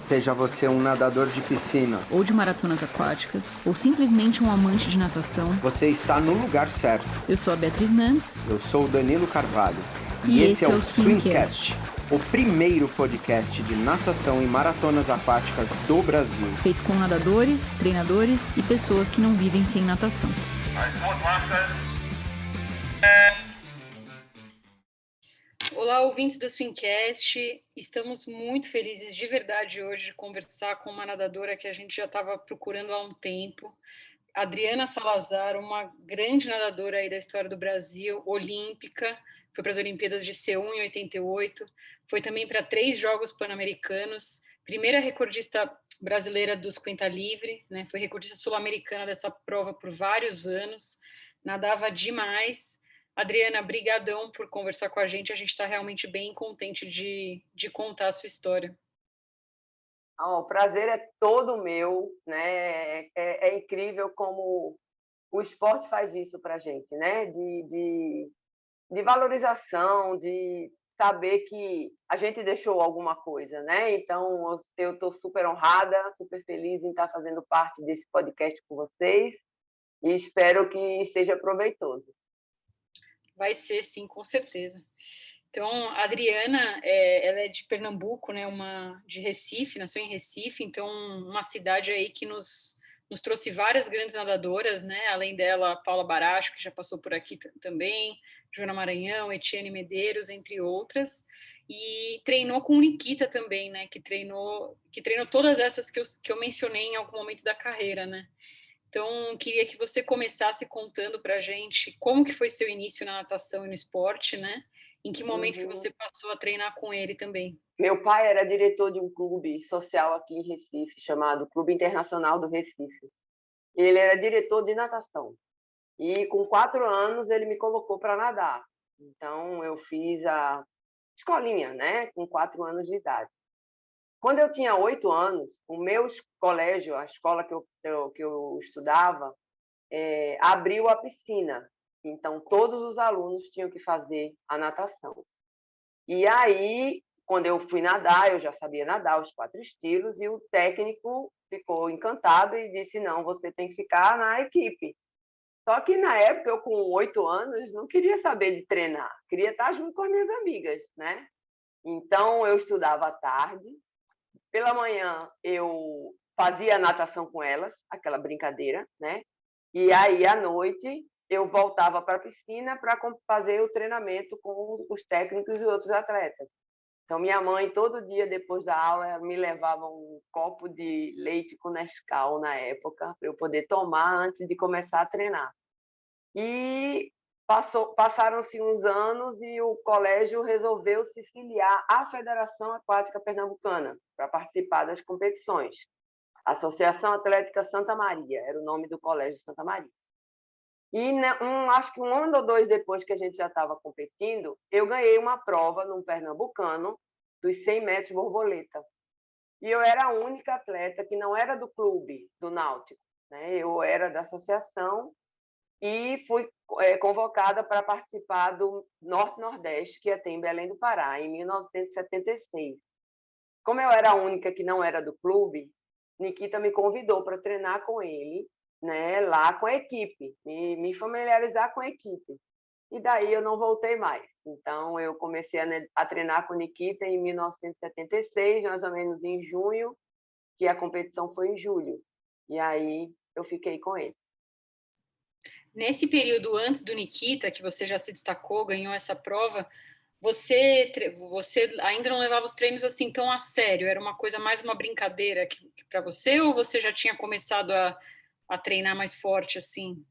Seja você um nadador de piscina ou de maratonas aquáticas, ou simplesmente um amante de natação, você está no lugar certo. eu sou a Beatriz Nantes. Eu sou o Danilo Carvalho. E esse é o Swimcast, o primeiro podcast de natação e maratonas aquáticas do Brasil. Feito com nadadores, treinadores e pessoas que não vivem sem natação. Olá, ouvintes da Swimcast. Estamos muito felizes de verdade hoje de conversar com uma nadadora que a gente já estava procurando há um tempo. Adriana Salazar, uma grande nadadora aí da história do Brasil, olímpica, foi para as Olimpíadas de Seul em 88, foi também para 3 Jogos Pan-Americanos, primeira recordista brasileira do 50 livre, né? Foi recordista sul-americana dessa prova por vários anos, nadava demais. Adriana, brigadão por conversar com a gente está realmente bem contente de contar a sua história. O prazer é todo meu, né? É incrível como o esporte faz isso para a gente, né? De valorização, de saber que a gente deixou alguma coisa, né? Então, eu estou super honrada, super feliz em estar fazendo parte desse podcast com vocês e espero que seja proveitoso. Vai ser, sim, com certeza. Então, a Adriana, ela é de Pernambuco, né, de Recife, nasceu em Recife, então uma cidade aí que nos trouxe várias grandes nadadoras, né, além dela, Paula Baracho, que já passou por aqui também, Joana Maranhão, Etienne Medeiros, entre outras, e treinou com Nikita também, né, que treinou todas essas que eu mencionei em algum momento da carreira, né. Então, queria que você começasse contando para a gente como que foi seu início na natação e no esporte, né? Em que momento que você passou a treinar com ele também? Meu pai era diretor de um clube social aqui em Recife, chamado Clube Internacional do Recife. Ele era diretor de natação. E com 4 anos ele me colocou para nadar. Então eu fiz a escolinha, né? Com 4 anos de idade. Quando eu tinha 8 anos, o meu colégio, a escola que eu estudava, abriu a piscina. Então todos os alunos tinham que fazer a natação. E aí, quando eu fui nadar, eu já sabia nadar os 4 estilos e o técnico ficou encantado e disse: não, você tem que ficar na equipe. Só que na época, eu com 8 anos, não queria saber de treinar, queria estar junto com as minhas amigas, né? Então, eu estudava à tarde, pela manhã eu fazia natação com elas, aquela brincadeira, né? E aí, à noite, eu voltava para a piscina para fazer o treinamento com os técnicos e outros atletas. Então, minha mãe, todo dia, depois da aula, me levava um copo de leite com Nescau, na época, para eu poder tomar antes de começar a treinar. E passaram-se uns anos e o colégio resolveu se filiar à Federação Aquática Pernambucana para participar das competições. Associação Atlética Santa Maria, era o nome do colégio Santa Maria. E acho que um ano ou 2 depois que a gente já estava competindo, eu ganhei uma prova num pernambucano dos 100 metros borboleta. E eu era a única atleta que não era do clube, do Náutico, né? Eu era da associação e fui convocada para participar do Norte-Nordeste, que ia ter em Belém do Pará, em 1976. Como eu era a única que não era do clube, Nikita me convidou para treinar com ele, né, lá com a equipe, me familiarizar com a equipe. E daí eu não voltei mais. Então, eu comecei a treinar com o Nikita em 1976, mais ou menos em junho, que a competição foi em julho. E aí eu fiquei com ele. Nesse período antes do Nikita, que você já se destacou, ganhou essa prova, você ainda não levava os treinos assim tão a sério? Era uma coisa mais uma brincadeira para você, ou você já tinha começado a treinar mais forte assim?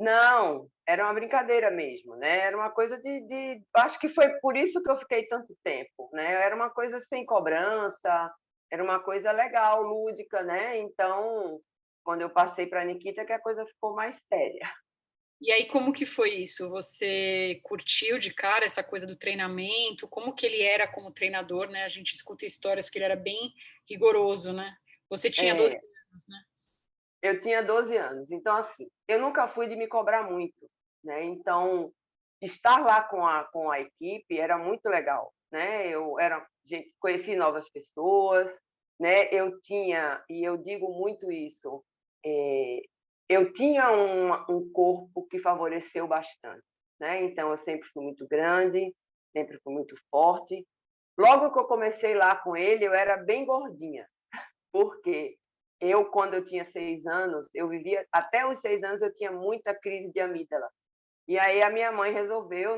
Não, era uma brincadeira mesmo, né? Era uma coisa acho que foi por isso que eu fiquei tanto tempo, né? Era uma coisa sem cobrança, era uma coisa legal, lúdica, né? Então, quando eu passei para a Nikita, que a coisa ficou mais séria. E aí, como que foi isso? Você curtiu de cara essa coisa do treinamento? Como que ele era como treinador, né? A gente escuta histórias que ele era bem rigoroso, né? Você tinha 12 anos, né? Eu tinha 12 anos. Então, assim, eu nunca fui de me cobrar muito, né? Então, estar lá com a equipe era muito legal, né? Conheci novas pessoas, né, eu tinha, e eu digo muito isso, eu tinha um corpo que favoreceu bastante, né? Então, eu sempre fui muito grande, sempre fui muito forte. Logo que eu comecei lá com ele, eu era bem gordinha, porque quando eu tinha 6 anos, eu vivia, até os 6 anos, eu tinha muita crise de amígdala. E aí a minha mãe resolveu,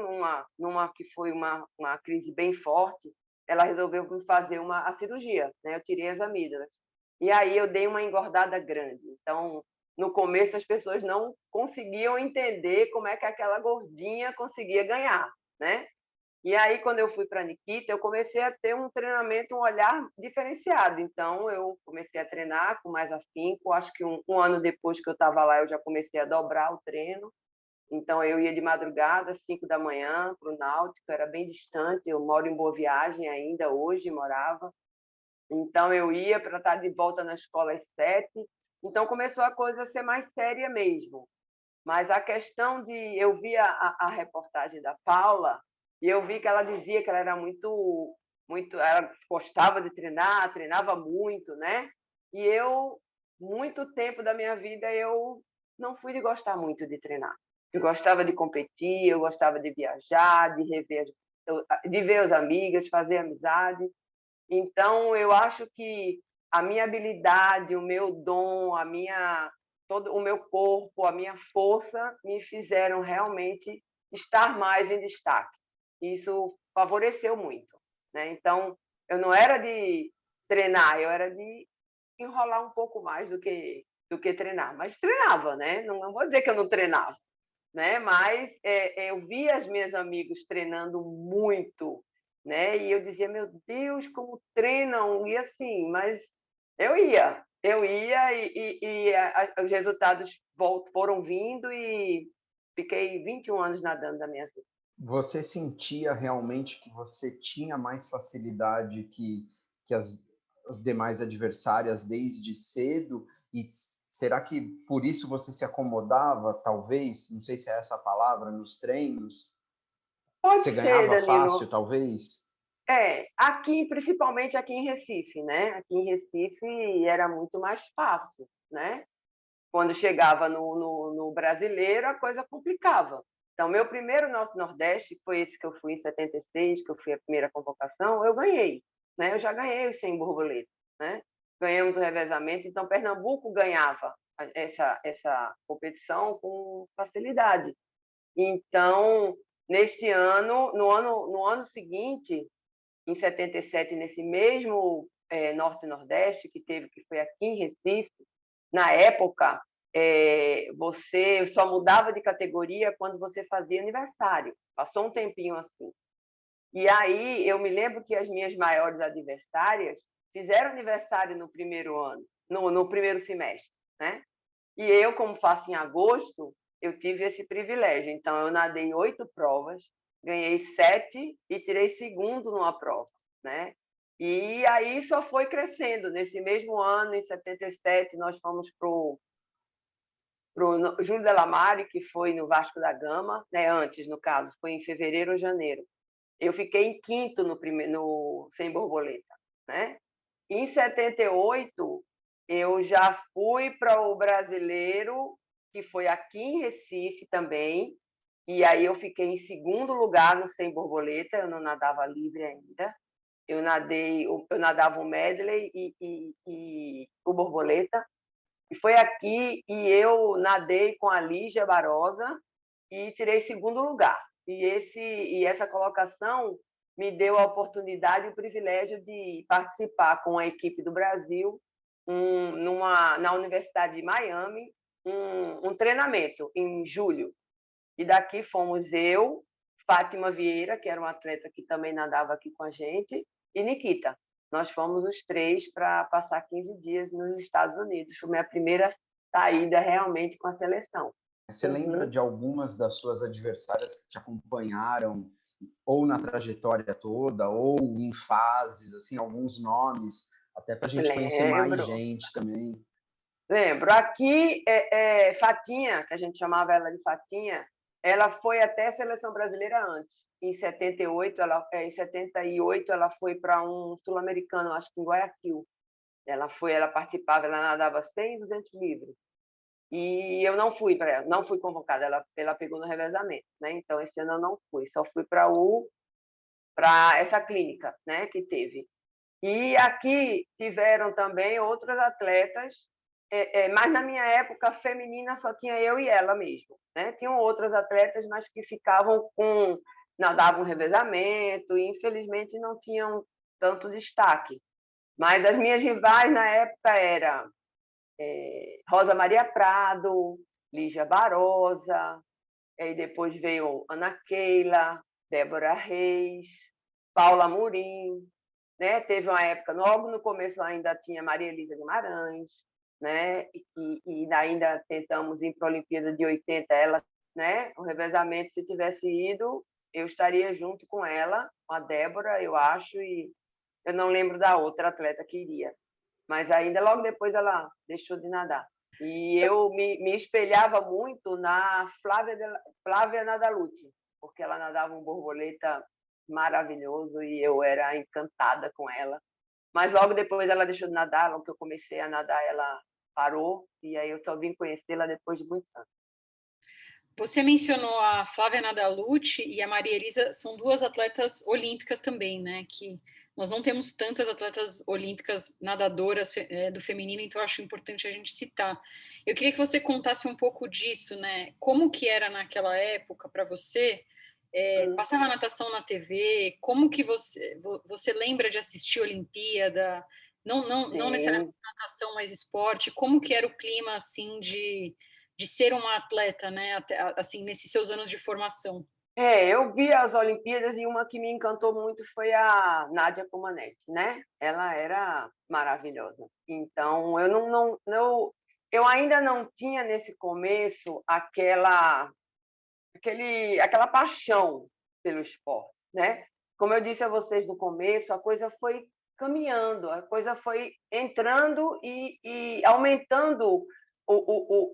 numa que foi uma crise bem forte, ela resolveu me fazer a cirurgia, né? Eu tirei as amígdalas. E aí eu dei uma engordada grande. Então, no começo, as pessoas não conseguiam entender como é que aquela gordinha conseguia ganhar, né? E aí, quando eu fui para a Nikita, eu comecei a ter um treinamento, um olhar diferenciado. Então, eu comecei a treinar com mais afinco. Acho que um ano depois que eu estava lá, eu já comecei a dobrar o treino. Então, eu ia de madrugada, às 5 da manhã, para o Náutico, era bem distante. Eu moro em Boa Viagem ainda, hoje morava. Então, eu ia para estar de volta na escola às 7. Então, começou a coisa a ser mais séria mesmo. Mas a questão de... Eu vi a reportagem da Paula e eu vi que ela dizia que ela era muito... Ela gostava de treinar, treinava muito, né? E eu, muito tempo da minha vida, eu não fui de gostar muito de treinar. Eu gostava de competir, eu gostava de viajar, de ver as amigas, fazer amizade. Então, eu acho que a minha habilidade, o meu dom, todo o meu corpo, a minha força me fizeram realmente estar mais em destaque. Isso favoreceu muito, né? Então, eu não era de treinar, eu era de enrolar um pouco mais do que treinar, mas treinava, né? Não vou dizer que eu não treinava, né? Mas eu via as minhas amigos treinando muito, né? E eu dizia, meu Deus, como treinam! E assim, mas eu ia os resultados foram vindo e fiquei 21 anos nadando da minha vida. Você sentia realmente que você tinha mais facilidade que as demais adversárias desde cedo? E será que por isso você se acomodava, talvez? Não sei se é essa a palavra, nos treinos? Pode Você ser, ganhava fácil, Danilo. talvez? Aqui, principalmente aqui em Recife, né? Aqui em Recife era muito mais fácil, né? Quando chegava no brasileiro, a coisa complicava. Então, meu primeiro Norte-Nordeste foi esse que eu fui em 76, que eu fui a primeira convocação, eu ganhei, né? Eu já ganhei os 100 borboletas, né? Ganhamos o revezamento, então Pernambuco ganhava essa competição com facilidade. Então, neste ano, no ano seguinte, em 77, nesse mesmo Norte-Nordeste que foi aqui em Recife, na época, você só mudava de categoria quando você fazia aniversário. Passou um tempinho assim. E aí eu me lembro que as minhas maiores adversárias fizeram aniversário no primeiro ano, no primeiro semestre, né? E eu, como faço em agosto, eu tive esse privilégio. Então, eu nadei 8 provas, ganhei 7 e tirei segundo numa prova, né? E aí só foi crescendo. Nesse mesmo ano, em 77, nós fomos para o Júlio Delamare, que foi no Vasco da Gama, né? Antes, no caso, foi em fevereiro ou janeiro. Eu fiquei em quinto no sem borboleta, né? Em 78, eu já fui para o brasileiro, que foi aqui em Recife também, e aí eu fiquei em segundo lugar no sem borboleta, eu não nadava livre ainda. Eu nadava o medley e o borboleta. E foi aqui e eu nadei com a Lígia Barosa e tirei segundo lugar. E essa colocação me deu a oportunidade e o privilégio de participar com a equipe do Brasil na Universidade de Miami, um treinamento em julho. E daqui fomos eu, Fátima Vieira, que era uma atleta que também nadava aqui com a gente, e Nikita. Nós fomos os três para passar 15 dias nos Estados Unidos. Foi minha primeira saída realmente com a seleção. Você lembra de algumas das suas adversárias que te acompanharam, ou na trajetória toda, ou em fases, assim, alguns nomes, até para a gente conhecer mais Lembro. gente também? Lembro. Aqui, Fatinha, que a gente chamava ela de Fatinha, ela foi até a seleção brasileira antes. Em 78, ela foi para um sul-americano, acho que em Guayaquil. Ela participava, ela nadava 100 e 200 livres. E eu não fui para ela, não fui convocada, ela pegou no revezamento, né? Então esse ano eu não fui, só fui para essa clínica, né, que teve. E aqui tiveram também outros atletas, mas na minha época feminina só tinha eu e ela mesmo, né? Tinham outros atletas, mas que ficavam nadavam revezamento e infelizmente não tinham tanto destaque. Mas as minhas rivais na época eram Rosa Maria Prado, Lígia Barosa, e depois veio Ana Keila, Débora Reis, Paula Murim, né? Teve uma época, logo no começo ainda tinha Maria Elisa Guimarães, né? E ainda tentamos ir para a Olimpíada de 80, ela, né? O revezamento, se tivesse ido, eu estaria junto com ela, com a Débora, eu acho, e eu não lembro da outra atleta que iria. Mas ainda logo depois ela deixou de nadar. E eu me espelhava muito na Flávia Nadalucci, porque ela nadava um borboleta maravilhoso e eu era encantada com ela. Mas logo depois ela deixou de nadar, logo que eu comecei a nadar, ela parou, e aí eu só vim conhecê-la depois de muitos anos. Você mencionou a Flávia Nadalucci e a Maria Elisa, são duas atletas olímpicas também, né? Que nós não temos tantas atletas olímpicas nadadoras do feminino, então eu acho importante a gente citar. Eu queria que você contasse um pouco disso, né? Como que era naquela época para você? Passava natação na TV? Como que você lembra de assistir a Olimpíada? Não necessariamente natação, mas esporte. Como que era o clima assim de ser uma atleta, né? Até, assim, nesses seus anos de formação? Eu vi as Olimpíadas e uma que me encantou muito foi a Nádia Comaneci, né? Ela era maravilhosa. Então, eu ainda não tinha nesse começo aquela paixão pelo esporte, né? Como eu disse a vocês no começo, a coisa foi caminhando, a coisa foi entrando e aumentando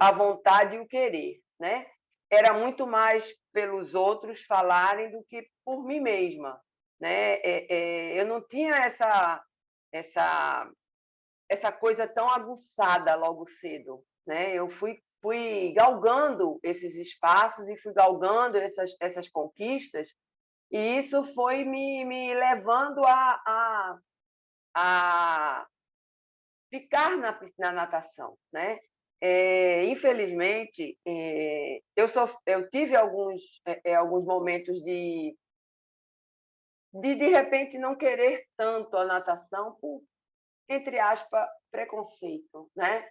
a vontade e o querer, né? Era muito mais pelos outros falarem do que por mim mesma, né? Eu não tinha essa coisa tão aguçada logo cedo, né? Eu fui galgando esses espaços e fui galgando essas conquistas, e isso foi me levando a ficar na natação, né? Infelizmente, eu tive alguns momentos de repente não querer tanto a natação por, entre aspas, preconceito, né?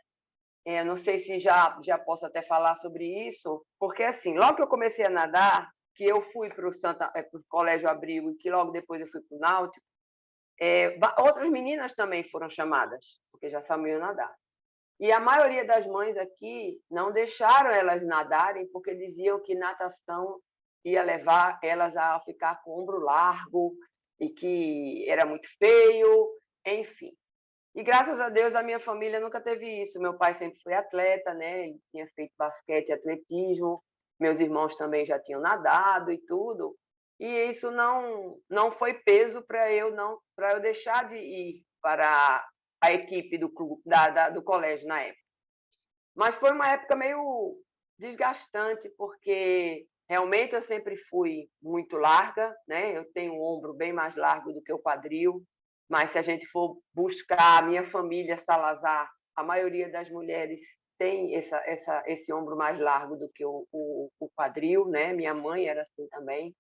Não sei se já posso até falar sobre isso, porque assim, logo que eu comecei a nadar, que eu fui para o Colégio Abrigo e que logo depois eu fui para o Náutico, outras meninas também foram chamadas, porque já sabiam nadar. E a maioria das mães aqui não deixaram elas nadarem porque diziam que natação ia levar elas a ficar com o ombro largo e que era muito feio, enfim. E graças a Deus a minha família nunca teve isso. Meu pai sempre foi atleta, né? Ele tinha feito basquete e atletismo. Meus irmãos também já tinham nadado e tudo. E isso não foi peso para eu deixar de ir para a equipe do clube, do colégio na época. Mas foi uma época meio desgastante, porque realmente eu sempre fui muito larga, né? Eu tenho um ombro bem mais largo do que o quadril, mas se a gente for buscar a minha família Salazar, a maioria das mulheres tem esse ombro mais largo do que o quadril, né? Minha mãe era assim também.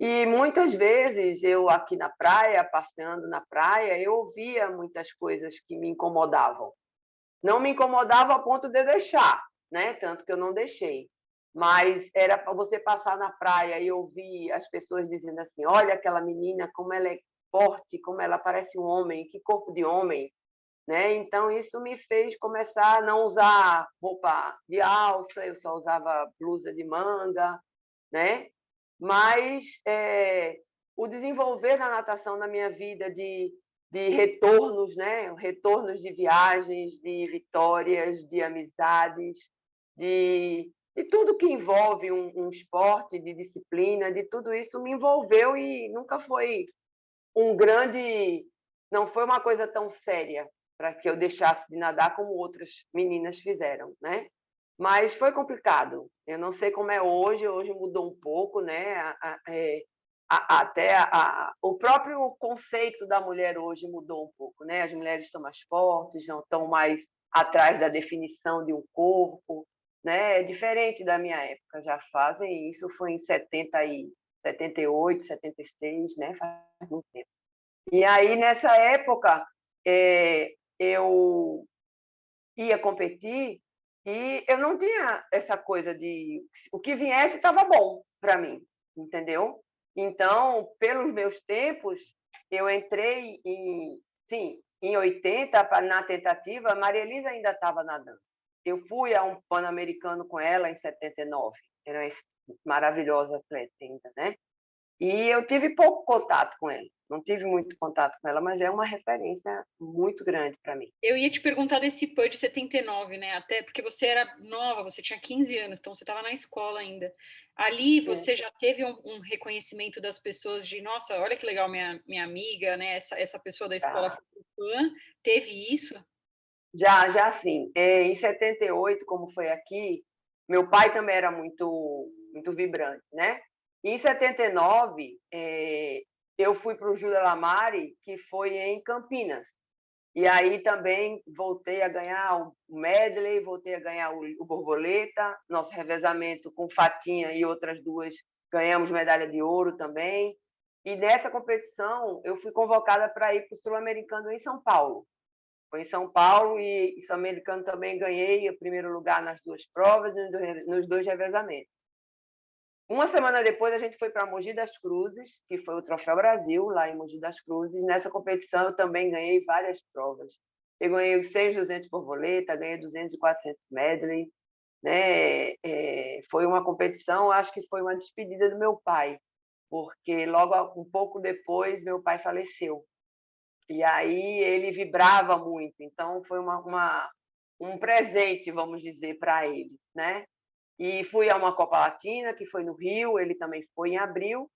E muitas vezes eu aqui na praia, passeando na praia, eu ouvia muitas coisas que me incomodavam. Não me incomodava a ponto de deixar, né? Tanto que eu não deixei. Mas era para você passar na praia e ouvir as pessoas dizendo assim: olha aquela menina, como ela é forte, como ela parece um homem, que corpo de homem, né? Então isso me fez começar a não usar roupa de alça, eu só usava blusa de manga, né? Mas o desenvolver da natação na minha vida de retornos, né? Retornos de viagens, de vitórias, de amizades, de tudo que envolve um esporte, de disciplina, de tudo isso me envolveu e nunca foi não foi uma coisa tão séria, para que eu deixasse de nadar como outras meninas fizeram, né? Mas foi complicado. Eu não sei como é hoje. Hoje mudou um pouco, né? Até o próprio conceito da mulher hoje mudou um pouco, né? As mulheres estão mais fortes, não estão mais atrás da definição de um corpo, né? É diferente da minha época. Já fazem isso, foi em 78, 76, né? Faz muito tempo. E aí, nessa época, eu ia competir e eu não tinha essa coisa de o que viesse estava bom para mim, entendeu? Então, pelos meus tempos, eu entrei em 80 na tentativa, a Maria Elisa ainda estava nadando. Eu fui a um Pan-Americano com ela em 79, era uma maravilhosa atleta ainda, né? E eu tive pouco contato com ela, não tive muito contato com ela, mas é uma referência muito grande para mim. Eu ia te perguntar desse PAN de 79, né? Até porque você era nova, você tinha 15 anos, então você estava na escola ainda. Ali você já teve um reconhecimento das pessoas de, nossa, olha que legal minha amiga, né? Essa pessoa da escola foi pro PAN. Teve isso? Já sim. Em 78, como foi aqui, meu pai também era muito, muito vibrante, né? Em 79, eu fui para o Júlia Lamari, que foi em Campinas. E aí também voltei a ganhar o medley, voltei a ganhar o borboleta, nosso revezamento com Fatinha e outras duas ganhamos medalha de ouro também. E nessa competição eu fui convocada para ir para o Sul-Americano em São Paulo. Foi em São Paulo e Sul-Americano também ganhei o primeiro lugar nas duas provas e nos dois revezamentos. Uma semana depois, a gente foi para Mogi das Cruzes, que foi o Troféu Brasil, lá em Mogi das Cruzes. Nessa competição, eu também ganhei várias provas. Eu ganhei os 100, 200 borboleta, ganhei 200 e 400 medley. Né? Foi uma competição, acho que foi uma despedida do meu pai, porque logo um pouco depois, meu pai faleceu. E aí ele vibrava muito, então foi um presente, vamos dizer, para ele, né? E fui a uma Copa Latina, que foi no Rio, ele também foi em abril,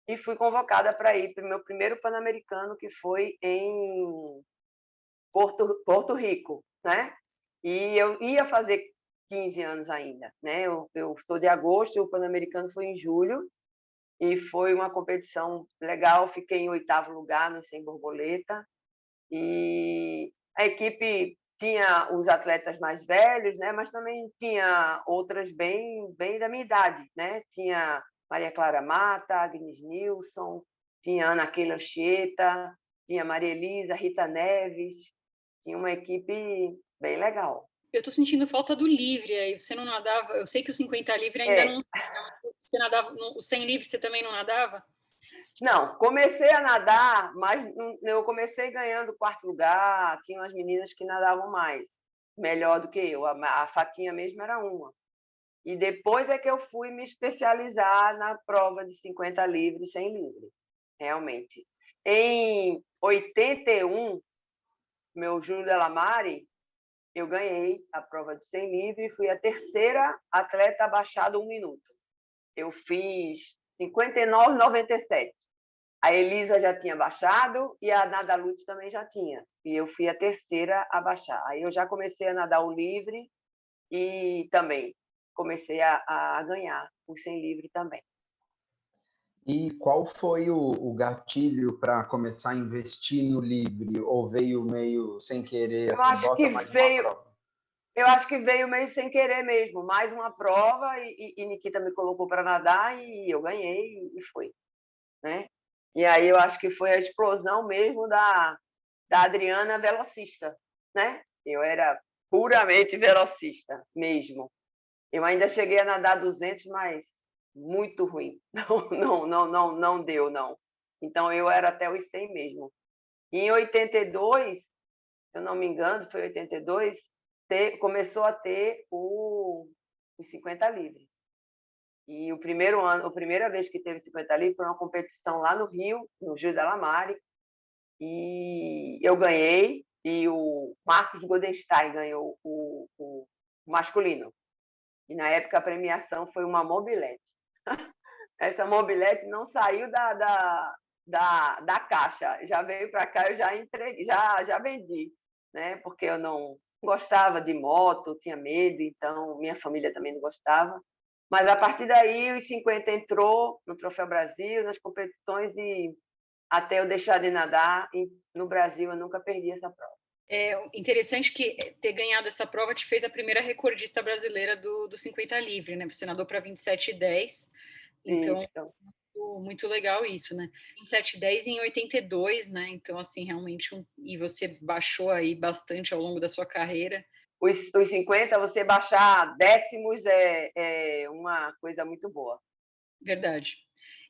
e fui convocada para ir para o meu primeiro Pan-Americano, que foi em Porto Rico, né? E eu ia fazer 15 anos ainda, né? Eu sou de agosto e o Pan-Americano foi em julho, e foi uma competição legal, fiquei em 8º lugar no 100 borboleta, e a equipe tinha os atletas mais velhos, né? Mas também tinha outras bem da minha idade, né? Tinha Maria Clara Mata, Agnes Nilsson, tinha Ana Keila Chieta, tinha Maria Elisa, Rita Neves, tinha uma equipe bem legal. Eu tô sentindo falta do livre aí, você não nadava, eu sei que o 50 livre ainda não, você nadava, o 100 livre você também não nadava? Não, comecei a nadar, mas eu comecei ganhando 4º lugar, tinha umas meninas que nadavam mais, melhor do que eu, a Fatinha mesmo era uma. E depois é que eu fui me especializar na prova de 50 livre e 100 livre, realmente. Em 81, meu Júlio Delamare, eu ganhei a prova de 100 livre e fui a terceira atleta abaixada 1 minuto. Eu fiz 59,97. A Elisa já tinha baixado e a Nada Lute também já tinha. E eu fui a terceira a baixar. Aí eu já comecei a nadar o livre e também comecei a ganhar o 100 livre também. E qual foi o gatilho para começar a investir no livre? Ou veio meio sem querer, assim, bota mais uma prova? Eu acho que veio meio sem querer mesmo. Mais uma prova e Nikita me colocou para nadar e eu ganhei e fui, né? E aí eu acho que foi a explosão mesmo da Adriana velocista, né? Eu era puramente velocista mesmo. Eu ainda cheguei a nadar 200, mas muito ruim. Não deu, não. Então eu era até os 100 mesmo. E em 82, se eu não me engano, foi 82, começou a ter os 50 livre. E o primeiro ano, a primeira vez que teve 50 livre foi uma competição lá no Rio, no Gil da Lamare, e eu ganhei, e o Marcos Godenstein ganhou o masculino. E na época a premiação foi uma mobilete. Essa mobilete não saiu da caixa, já veio para cá, eu já entreguei, já vendi. né? Porque eu não gostava de moto, tinha medo, então minha família também não gostava. Mas a partir daí, os 50 entrou no Troféu Brasil, nas competições, e até eu deixar de nadar, no Brasil eu nunca perdi essa prova. É interessante que ter ganhado essa prova te fez a primeira recordista brasileira do 50 livre, né? Você nadou para 27,10, então Isso. muito legal isso, né? 27,10 em 82, né? Então, assim, realmente, e você baixou aí bastante ao longo da sua carreira. Os 50, você baixar décimos é uma coisa muito boa. Verdade.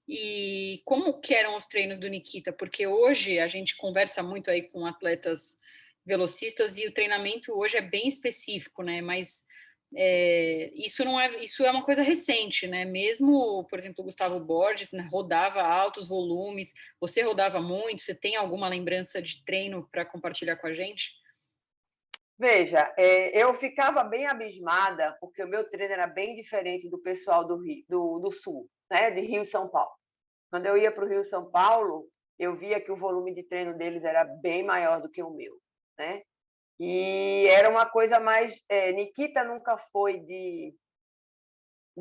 E como que eram os treinos do Nikita? Porque hoje a gente conversa muito aí com atletas velocistas e o treinamento hoje é bem específico, né? Mas isso é uma coisa recente, né? Mesmo, por exemplo, o Gustavo Borges, né, rodava altos volumes. Você rodava muito? Você tem alguma lembrança de treino para compartilhar com a gente? Veja, eu ficava bem abismada, porque o meu treino era bem diferente do pessoal do Rio, do Sul, né? De Rio e São Paulo. Quando eu ia para o Rio e São Paulo, eu via que o volume de treino deles era bem maior do que o meu, né? E era uma coisa mais... Nikita nunca foi de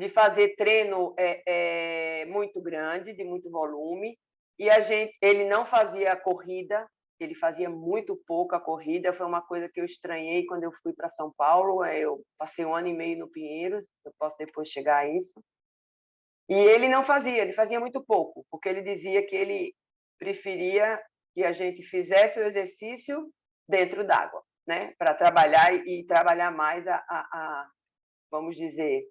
fazer treino muito grande, de muito volume, e ele não fazia corrida, ele fazia muito pouca corrida. Foi uma coisa que eu estranhei quando eu fui para São Paulo. Eu passei 1 ano e meio no Pinheiros, eu posso depois chegar a isso. E ele não fazia, ele fazia muito pouco, porque ele dizia que ele preferia que a gente fizesse o exercício dentro d'água, né? Para trabalhar e trabalhar mais vamos dizer,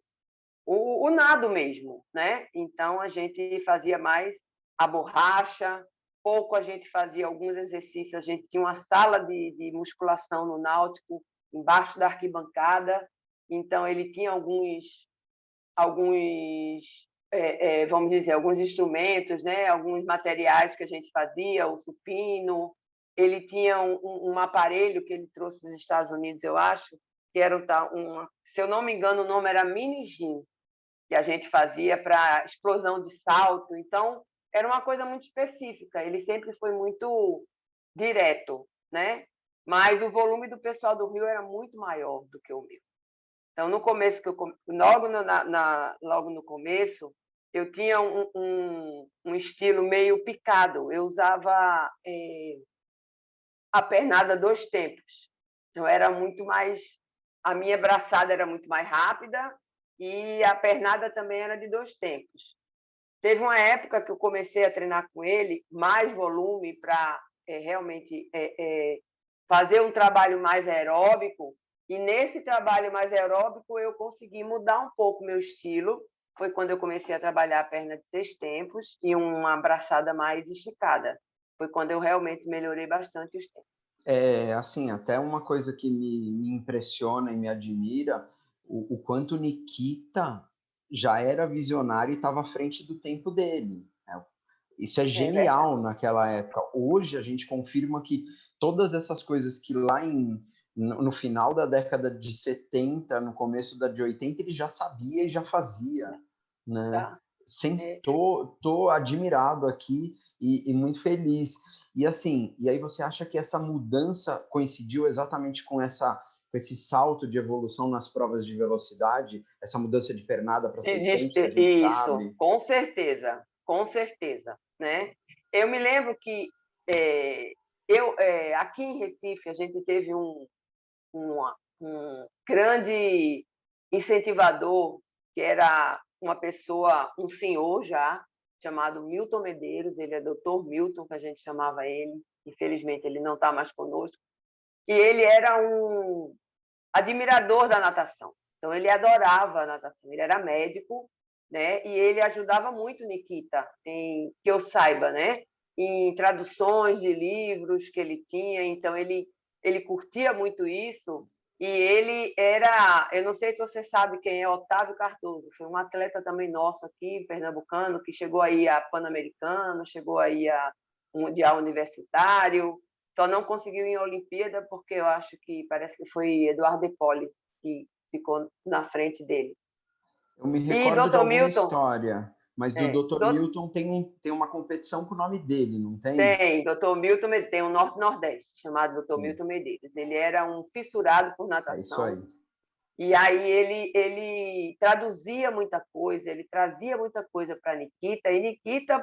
o nado mesmo, né? Então a gente fazia mais a borracha, pouco a gente fazia alguns exercícios. A gente tinha uma sala de musculação no Náutico, embaixo da arquibancada, então ele tinha alguns vamos dizer, alguns instrumentos, né? Alguns materiais que a gente fazia, o supino. Ele tinha um aparelho que ele trouxe dos Estados Unidos, eu acho, que era se eu não me engano, o nome era Mini Gym, que a gente fazia para explosão de salto. Então, era uma coisa muito específica. Ele sempre foi muito direto, né? Mas o volume do pessoal do Rio era muito maior do que o meu. Então, no começo, logo no começo, eu tinha um estilo meio picado. Eu usava a pernada 2 tempos. Então, era muito mais... A minha braçada era muito mais rápida e a pernada também era de 2 tempos. Teve uma época que eu comecei a treinar com ele mais volume para realmente fazer um trabalho mais aeróbico. E nesse trabalho mais aeróbico eu consegui mudar um pouco meu estilo. Foi quando eu comecei a trabalhar a perna de 6 tempos e uma braçada mais esticada. Foi quando eu realmente melhorei bastante os tempos. Assim, até uma coisa que me impressiona e me admira, o quanto o Nikita já era visionário e estava à frente do tempo dele, né? Isso é genial naquela época. Hoje a gente confirma que todas essas coisas que lá no final da década de 70, no começo da de 80, ele já sabia e já fazia, né? Tá. Tô admirado aqui e muito feliz. E assim, e aí você acha que essa mudança coincidiu exatamente com esse salto de evolução nas provas de velocidade, essa mudança de pernada para 600, que a gente Isso, sabe? com certeza, né? Eu me lembro que aqui em Recife a gente teve um grande incentivador, que era uma pessoa, um senhor já, chamado Milton Medeiros. Ele é doutor Milton, que a gente chamava ele. Infelizmente, ele não está mais conosco. E ele era um admirador da natação. Então, ele adorava a natação. Ele era médico, né? E ele ajudava muito Nikita, que eu saiba, né? Em traduções de livros que ele tinha. Então, ele curtia muito isso. E ele era... Eu não sei se você sabe quem é Otávio Cardoso. Foi um atleta também nosso aqui, pernambucano, que chegou aí a Pan-Americano, chegou aí a Mundial Universitário. Só não conseguiu em Olimpíada, porque eu acho que parece que foi Eduardo Depoli que ficou na frente dele. Eu me E recordo de Dr. alguma Milton, história. Mas do Dr. Milton tem uma competição com o nome dele, não tem? Tem, Dr. Milton Medeiros, tem um Norte-Nordeste, chamado Dr. Milton Medeiros. Ele era um fissurado por natação. É isso aí. E aí ele traduzia muita coisa, ele trazia muita coisa para a Nikita, e Nikita,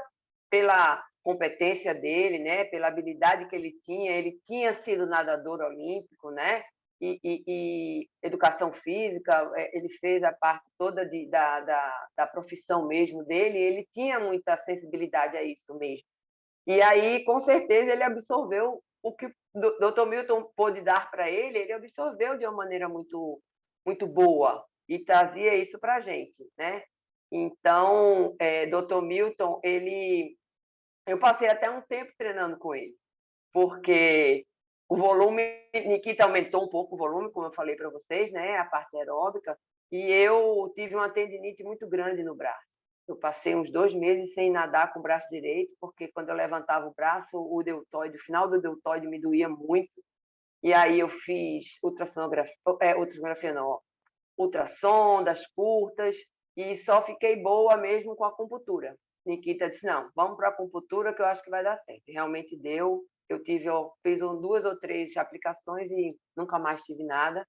pela competência dele, né, pela habilidade que ele tinha sido nadador olímpico, né, e educação física, ele fez a parte toda da profissão mesmo dele, ele tinha muita sensibilidade a isso mesmo. E aí, com certeza, ele absorveu o que o Dr. Milton pôde dar para ele, ele absorveu de uma maneira muito boa e trazia isso para a gente, né? Então, Dr. Milton, eu passei até um tempo treinando com ele, porque o volume, Nikita aumentou um pouco o volume, como eu falei para vocês, né? A parte aeróbica, e eu tive uma tendinite muito grande no braço. Eu passei uns 2 meses sem nadar com o braço direito, porque quando eu levantava o braço, o final do deltoide me doía muito. E aí eu fiz ultrassondas curtas, e só fiquei boa mesmo com a acupuntura. Nikita disse, não, vamos para a acupuntura que eu acho que vai dar certo. E realmente deu. Fiz 2 ou 3 aplicações e nunca mais tive nada.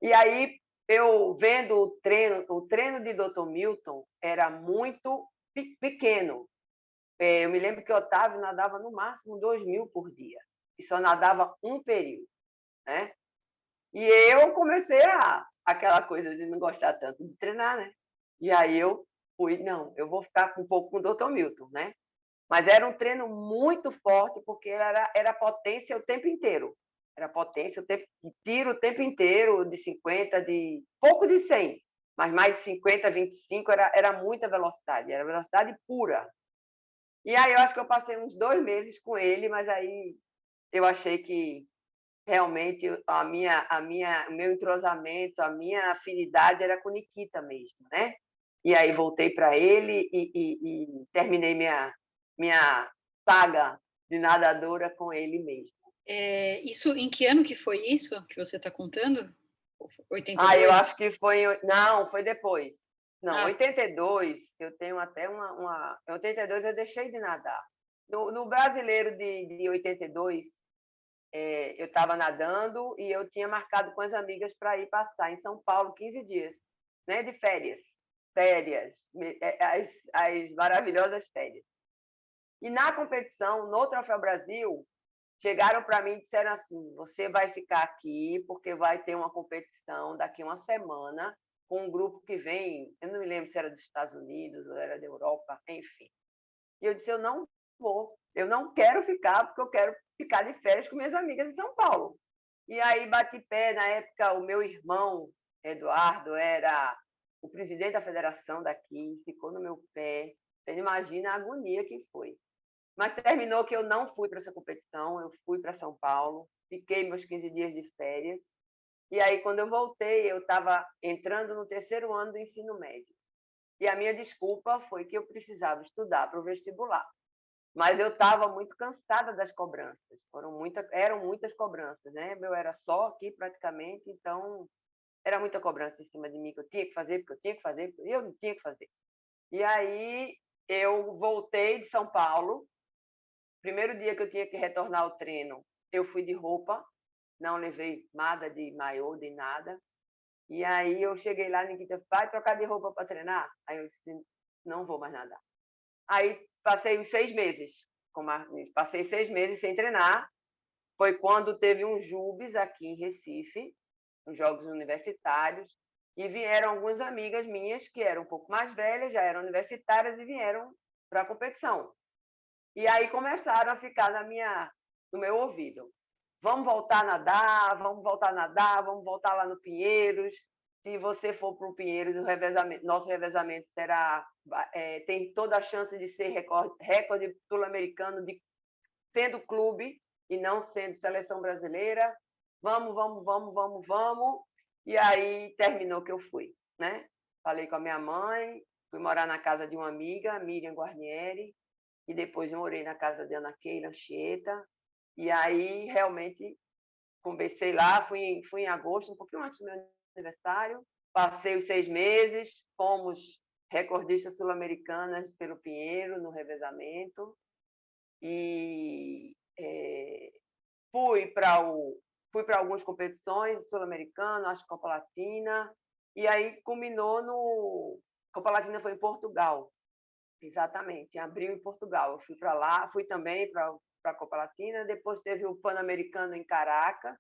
E aí, eu vendo o treino de Dr. Milton era muito pequeno. Eu me lembro que o Otávio nadava no máximo 2.000 por dia, e só nadava um período, né? E eu comecei aquela coisa de não gostar tanto de treinar, né? E aí eu não, eu vou ficar um pouco com o Dr. Milton, né? Mas era um treino muito forte, porque era potência o tempo inteiro. Era potência, de tiro o tempo inteiro, de 50, pouco de 100, mas mais de 50, 25, era muita velocidade, era velocidade pura. E aí eu acho que eu passei uns 2 meses com ele, mas aí eu achei que realmente o meu entrosamento, a minha afinidade era com o Nikita mesmo, né? E aí voltei para ele e terminei minha saga de nadadora com ele mesmo. Isso, em que ano que foi isso que você está contando? 82? Eu acho que foi... Não, foi depois. Não, 82, eu tenho até Em 82 eu deixei de nadar. No brasileiro de 82, eu estava nadando e eu tinha marcado com as amigas para ir passar em São Paulo 15 dias, né, de férias. As maravilhosas férias. E na competição, no Troféu Brasil, chegaram para mim e disseram assim, você vai ficar aqui porque vai ter uma competição daqui a uma semana com um grupo que vem, eu não me lembro se era dos Estados Unidos ou era da Europa, enfim. E eu disse, eu não vou, eu não quero ficar porque eu quero ficar de férias com minhas amigas em São Paulo. E aí bati pé, na época o meu irmão, Eduardo, era o presidente da federação daqui, ficou no meu pé, você imagina a agonia que foi. Mas terminou que eu não fui para essa competição, eu fui para São Paulo, fiquei meus 15 dias de férias, e aí quando eu voltei, eu estava entrando no 3º ano do ensino médio. E a minha desculpa foi que eu precisava estudar para o vestibular. Mas eu estava muito cansada das cobranças, eram muitas cobranças, né? Eu era só aqui praticamente, então era muita cobrança em cima de mim, que eu tinha que fazer, porque eu tinha que fazer, porque eu não tinha que fazer. E aí eu voltei de São Paulo. Primeiro dia que eu tinha que retornar ao treino, eu fui de roupa, não levei nada de maiô, de nada. E aí eu cheguei lá, ninguém disse, vai trocar de roupa para treinar? Aí eu disse, não vou mais nadar. Aí passei os 6 meses, passei 6 meses sem treinar. Foi quando teve um JUBES aqui em Recife, os Jogos Universitários, e vieram algumas amigas minhas que eram um pouco mais velhas, já eram universitárias e vieram para a competição. E aí começaram a ficar no meu ouvido. Vamos voltar a nadar, vamos voltar a nadar, vamos voltar lá no Pinheiros. Se você for para o Pinheiros, nosso revezamento tem toda a chance de ser recorde sul-americano, sendo clube e não sendo seleção brasileira. Vamos, vamos, vamos, vamos, vamos. E aí terminou que eu fui, né? Falei com a minha mãe, fui morar na casa de uma amiga, Miriam Guarnieri, e depois morei na casa de Ana Keila Anchieta, e aí realmente comecei lá, fui em agosto, um pouquinho antes do meu aniversário, passei os 6 meses, fomos recordistas sul-americanas pelo Pinheiro, no revezamento. E fui para algumas competições sul-americanas, acho que Copa Latina, e aí culminou no... Copa Latina foi em Portugal, exatamente, em abril em Portugal. Eu fui para lá, fui também para a Copa Latina, depois teve o Pan-Americano em Caracas,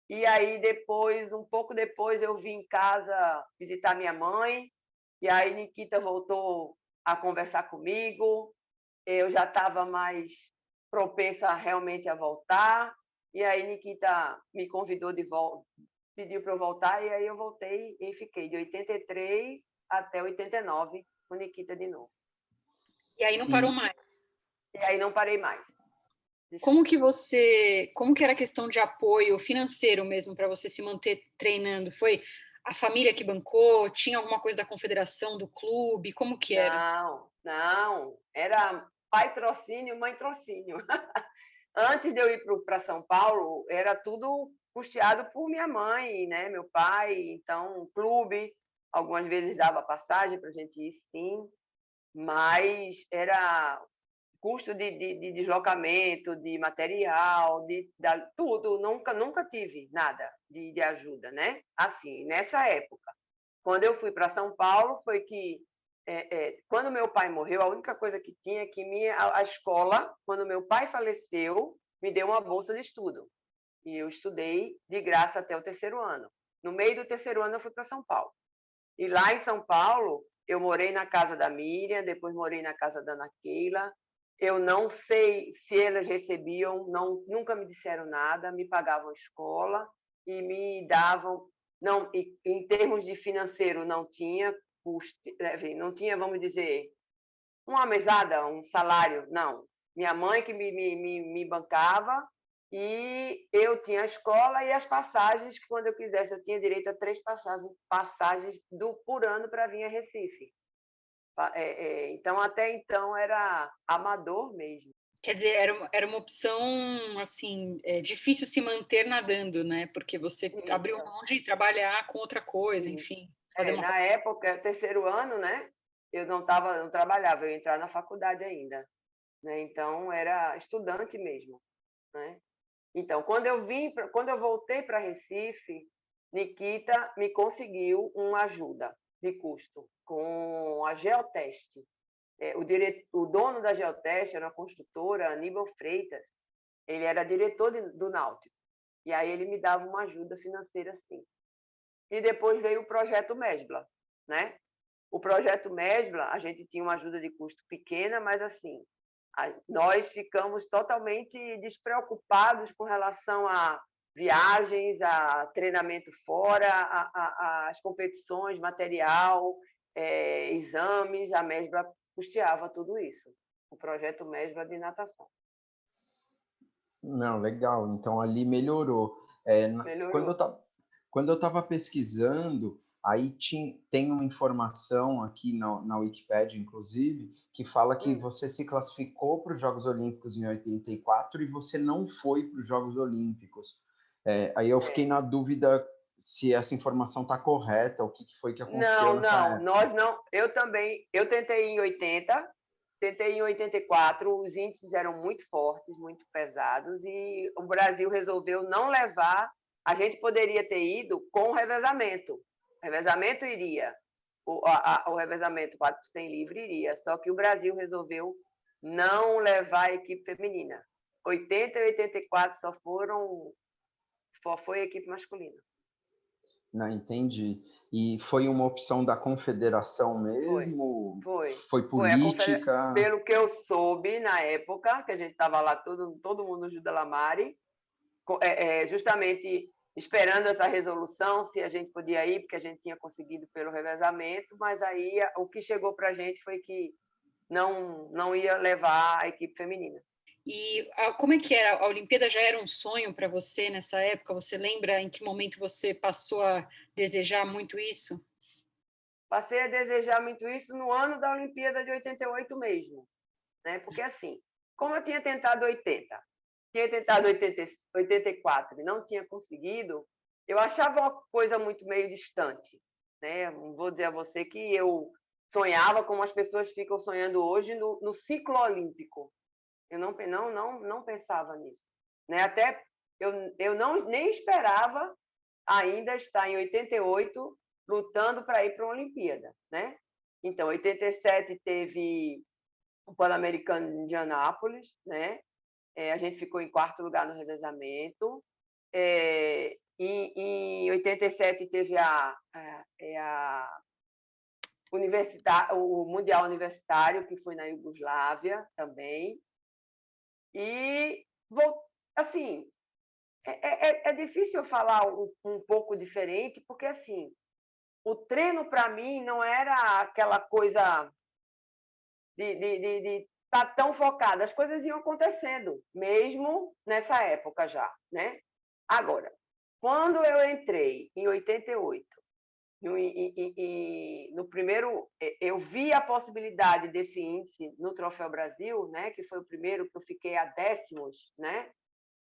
e aí depois, um pouco depois, eu vim em casa visitar minha mãe, e aí Nikita voltou a conversar comigo, eu já estava mais propensa realmente a voltar, e aí Nikita me convidou de volta, pediu para eu voltar, e aí eu voltei e fiquei de 83 até 89 com Nikita de novo. E aí não parou mais? E aí não parei mais. Como que era a questão de apoio financeiro mesmo para você se manter treinando? Foi a família que bancou? Tinha alguma coisa da confederação, do clube? Como que era? Não, era pai trocínio, mãe trocínio. Antes de eu ir para São Paulo, era tudo custeado por minha mãe, né? Meu pai, então, clube, algumas vezes dava passagem para a gente ir, sim, mas era custo de deslocamento, de material, tudo. Nunca tive nada de ajuda, né? Assim, nessa época. Quando eu fui para São Paulo, foi que, quando meu pai morreu, a única coisa que tinha é que a escola, quando meu pai faleceu, me deu uma bolsa de estudo. E eu estudei de graça até o 3º ano. No meio do 3º ano, eu fui para São Paulo. E lá em São Paulo, eu morei na casa da Miriam, depois morei na casa da Ana Keila. Eu não sei se elas recebiam, nunca me disseram nada, me pagavam a escola e me davam... Não, em termos de financeiro, não tinha custo, não tinha, vamos dizer, uma mesada, um salário, não. Minha mãe que me bancava, e eu tinha a escola e as passagens, que quando eu quisesse eu tinha direito a 3 passagens por ano para vir a Recife. Então, até então, era amador mesmo. Quer dizer, era uma opção, assim, difícil se manter nadando, né? Porque você abriu mão de trabalhar com outra coisa, enfim. Fazer uma... Na época, 3º ano, né? Eu não trabalhava, eu ia entrar na faculdade ainda, né? Então, era estudante mesmo, né? Então, quando eu voltei para Recife, Nikita me conseguiu uma ajuda de custo com a Geoteste. O dono da Geoteste era uma construtora, Aníbal Freitas. Ele era diretor do Náutico. E aí ele me dava uma ajuda financeira, sim. E depois veio o projeto Mesbla, né? O projeto Mesbla, a gente tinha uma ajuda de custo pequena, mas assim, nós ficamos totalmente despreocupados com relação a viagens, a treinamento fora, as competições, material, exames. A Mesbla custeava tudo isso, o projeto Mesbla de natação. Não, legal. Então ali melhorou. Melhorou. Quando eu estava pesquisando, aí tem uma informação aqui na Wikipédia, inclusive, que fala que você se classificou para os Jogos Olímpicos em 84 e você não foi para os Jogos Olímpicos. Aí eu fiquei na dúvida se essa informação está correta, o que foi que aconteceu nessa época. Nós não. Eu também, eu tentei em 80, tentei em 84, os índices eram muito fortes, muito pesados, e o Brasil resolveu não levar. A gente poderia ter ido com o revezamento. O revezamento iria, o revezamento 4 por 100 livre iria, só que o Brasil resolveu não levar a equipe feminina. 80 e 84 só foi a equipe masculina. Não, entendi. E foi uma opção da confederação mesmo? Foi política? Pelo que eu soube na época, que a gente estava lá, todo mundo junto da Lamari, justamente esperando essa resolução, se a gente podia ir, porque a gente tinha conseguido pelo revezamento, mas aí o que chegou para a gente foi que não ia levar a equipe feminina. E como é que era? A Olimpíada já era um sonho para você nessa época? Você lembra em que momento você passou a desejar muito isso? Passei a desejar muito isso no ano da Olimpíada de 88 mesmo, né? Porque assim, como eu tinha tentado 80, tinha tentado 84 e não tinha conseguido, eu achava uma coisa muito meio distante, né? Não vou dizer a você que eu sonhava como as pessoas ficam sonhando hoje no ciclo olímpico. Eu não pensava nisso, né? Até eu nem esperava ainda estar em 88 lutando para ir para a Olimpíada, né? Então, 87 teve o Pan-Americano de Indianápolis, né? A gente ficou em 4º lugar no revezamento. Em 87 teve o Mundial Universitário, que foi na Iugoslávia também. E, assim, é difícil eu falar um pouco diferente, porque, assim, o treino, para mim, não era aquela coisa de estar tão focada. As coisas iam acontecendo, mesmo nessa época já, né? Agora, quando eu entrei em 88, no primeiro, eu vi a possibilidade desse índice no Troféu Brasil, né? Que foi o primeiro que eu fiquei a décimos, né?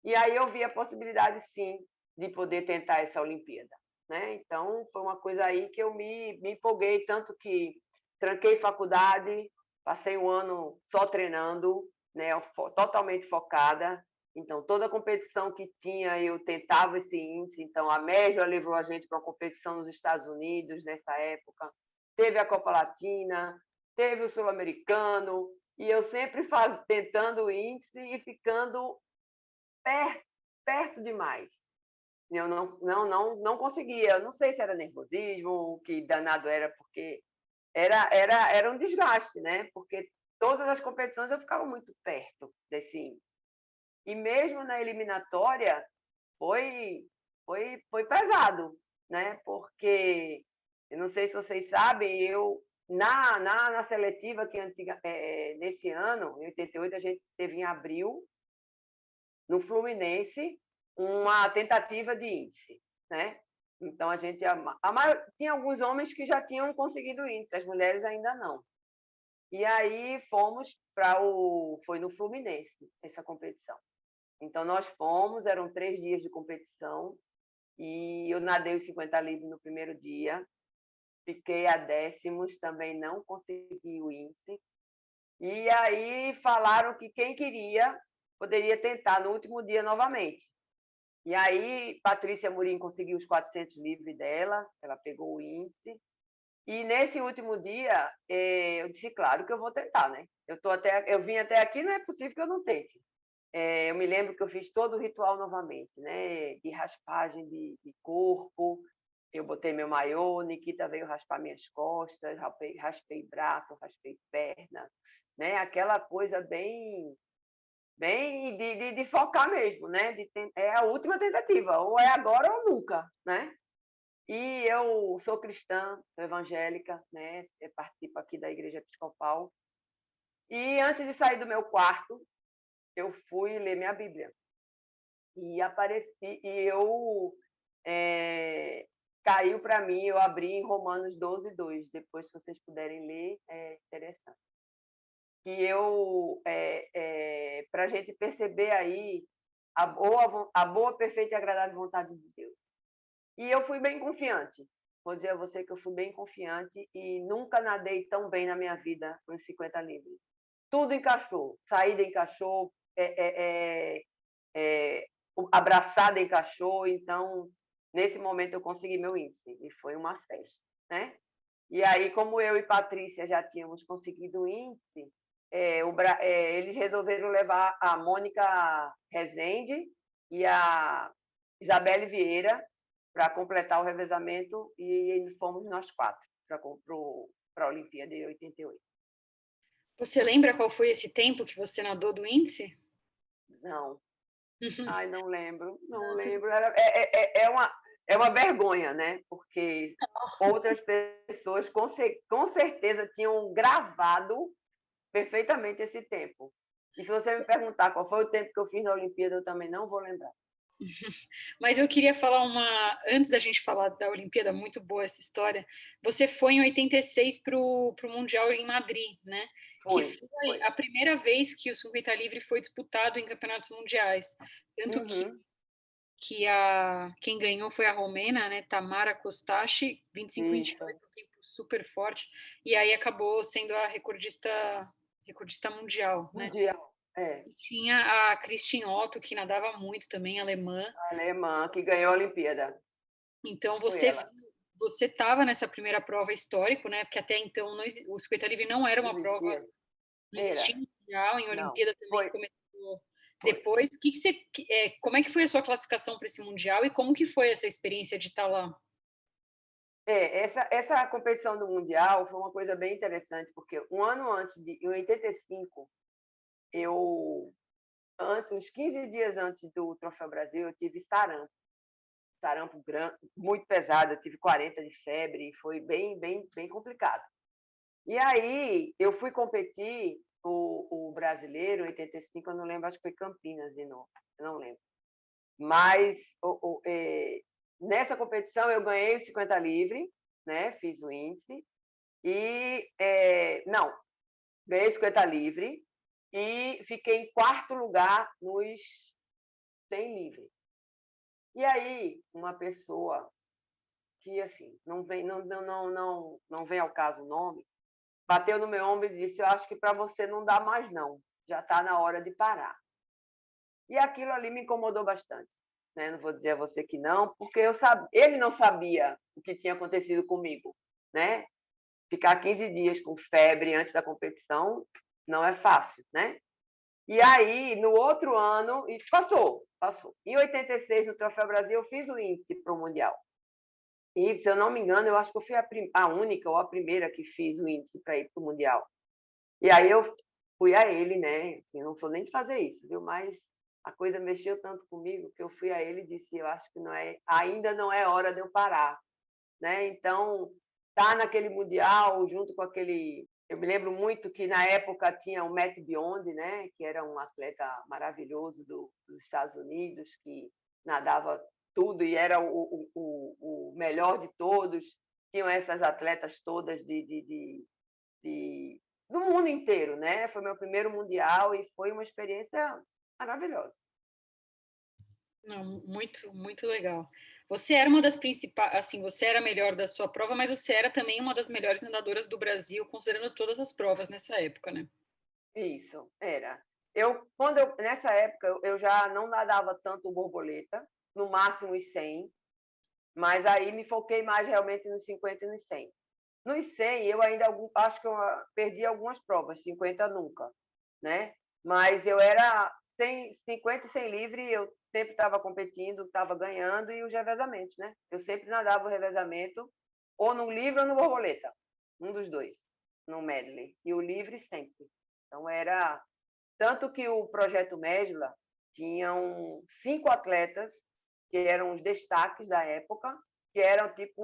E aí eu vi a possibilidade, sim, de poder tentar essa Olimpíada, né? Então, foi uma coisa aí que eu me empolguei, tanto que tranquei faculdade, passei um ano só treinando, né? Totalmente focada. Então, toda competição que tinha, eu tentava esse índice. Então, a Média levou a gente para uma competição nos Estados Unidos, nessa época. Teve a Copa Latina, teve o Sul-Americano, e eu sempre tentando o índice e ficando perto demais. Eu não conseguia. Eu não sei se era nervosismo, o que danado era, porque era um desgaste, né? Porque todas as competições eu ficava muito perto desse índice. E mesmo na eliminatória foi pesado, né? Porque eu não sei se vocês sabem, eu na seletiva que nesse ano, em 88, a gente teve em abril no Fluminense uma tentativa de índice, né? Então a gente tinha alguns homens que já tinham conseguido índice, as mulheres ainda não. E aí foi no Fluminense essa competição. Então nós fomos, eram 3 dias de competição e eu nadei os 50 livres no primeiro dia, fiquei a décimos, também não consegui o índice. E aí falaram que quem queria poderia tentar no último dia novamente. E aí Patrícia Murim conseguiu os 400 livres dela, ela pegou o índice. E nesse último dia, eu disse, claro que eu vou tentar, né? Eu vim até aqui, não é possível que eu não tente. Eu me lembro que eu fiz todo o ritual novamente, né? De raspagem de corpo. Eu botei meu maiô, Nikita veio raspar minhas costas, raspei braço, raspei perna, né? Aquela coisa bem de focar mesmo, né? É a última tentativa, ou é agora ou nunca, né? E eu sou cristã, sou evangélica, né? Eu participo aqui da Igreja Episcopal. E antes de sair do meu quarto, eu fui ler minha Bíblia. E caiu para mim, eu abri em Romanos 12:2. Depois, se vocês puderem ler, é interessante. Que para a gente perceber aí a boa, perfeita e agradável vontade de Deus. E eu fui bem confiante. Vou dizer a você que eu fui bem confiante e nunca nadei tão bem na minha vida nos 50 livres. Tudo encaixou. Saída encaixou, abraçada encaixou. Então, nesse momento, eu consegui meu índice. E foi uma festa, né? E aí, como eu e Patrícia já tínhamos conseguido o índice, eles resolveram levar a Mônica Rezende e a Isabelle Vieira para completar o revezamento e fomos nós 4 para a Olimpíada de 88. Você lembra qual foi esse tempo que você nadou do índice? Não. Ai, não lembro. Não lembro. É uma vergonha, né? Porque outras pessoas com certeza tinham gravado perfeitamente esse tempo. E se você me perguntar qual foi o tempo que eu fiz na Olimpíada, eu também não vou lembrar. Mas eu queria falar antes da gente falar da Olimpíada, muito boa essa história. Você foi em 86 para o Mundial em Madrid, né? Foi. Que foi a primeira vez que o 50 livre foi disputado em campeonatos mundiais. Tanto que quem ganhou foi a romena, né? Tamara Costache, 25-28, um tempo super forte, e aí acabou sendo a recordista mundial, né? Mundial, E tinha a Christine Otto, que nadava muito também, alemã. A alemã, que ganhou a Olimpíada. Então, Foi ela. você estava nessa primeira prova histórico, né? Porque até então o 50 livre não era uma prova, Existia. não existia mundial, em Não. Olimpíada também Foi. começou depois. Como é que foi a sua classificação para esse mundial e como que foi essa experiência de estar lá? Essa competição do Mundial foi uma coisa bem interessante, porque um ano antes, em 85, uns 15 dias antes do Troféu Brasil, eu tive sarampo grande, muito pesado, eu tive 40 de febre, foi bem, bem, bem complicado. E aí, eu fui competir o brasileiro, em 85, eu não lembro, acho que foi Campinas de novo, eu não lembro. Mas nessa competição eu ganhei o 50 livre, né? Fiz o índice, ganhei o 50 livre e fiquei em quarto lugar nos 100 livre. E aí, uma pessoa que, assim, não vem ao caso o nome, bateu no meu ombro e disse: eu acho que para você não dá mais, não. Já está na hora de parar. E aquilo ali me incomodou bastante. Né? Não vou dizer a você que não, porque ele não sabia o que tinha acontecido comigo. Né? Ficar 15 dias com febre antes da competição não é fácil. Né? E aí, no outro ano, isso passou. Em 86, no Troféu Brasil, eu fiz o índice para o Mundial. E, se eu não me engano, eu acho que eu fui a única ou a primeira que fiz o índice para ir para o Mundial. E aí eu fui a ele, né? Eu não sou nem de fazer isso, viu? Mas a coisa mexeu tanto comigo que eu fui a ele e disse: eu acho que ainda não é hora de eu parar. Né? Então, tá naquele Mundial, junto com aquele... Eu me lembro muito que, na época, tinha o Matt Biondi, né? Que era um atleta maravilhoso dos Estados Unidos, que nadava tudo e era o melhor de todos. Tinham essas atletas todas do mundo inteiro, né? Foi meu primeiro mundial e foi uma experiência maravilhosa. Não, muito, muito legal. Você era uma das principais, assim, você era a melhor da sua prova, mas você era também uma das melhores nadadoras do Brasil, considerando todas as provas nessa época, né? Isso, era. Nessa época, eu já não nadava tanto borboleta, no máximo os 100, mas aí me foquei mais realmente nos 50 e nos 100. Nos 100, eu ainda acho que eu perdi algumas provas, 50 nunca, né? Mas eu era 50 e 100 livre, eu sempre estava competindo, estava ganhando, e os revezamentos, né? Eu sempre nadava o revezamento, ou no livre ou no borboleta, um dos dois, no medley, e o livre sempre. Então, era... Tanto que o Projeto Médula tinham 5 atletas que eram os destaques da época, que eram tipo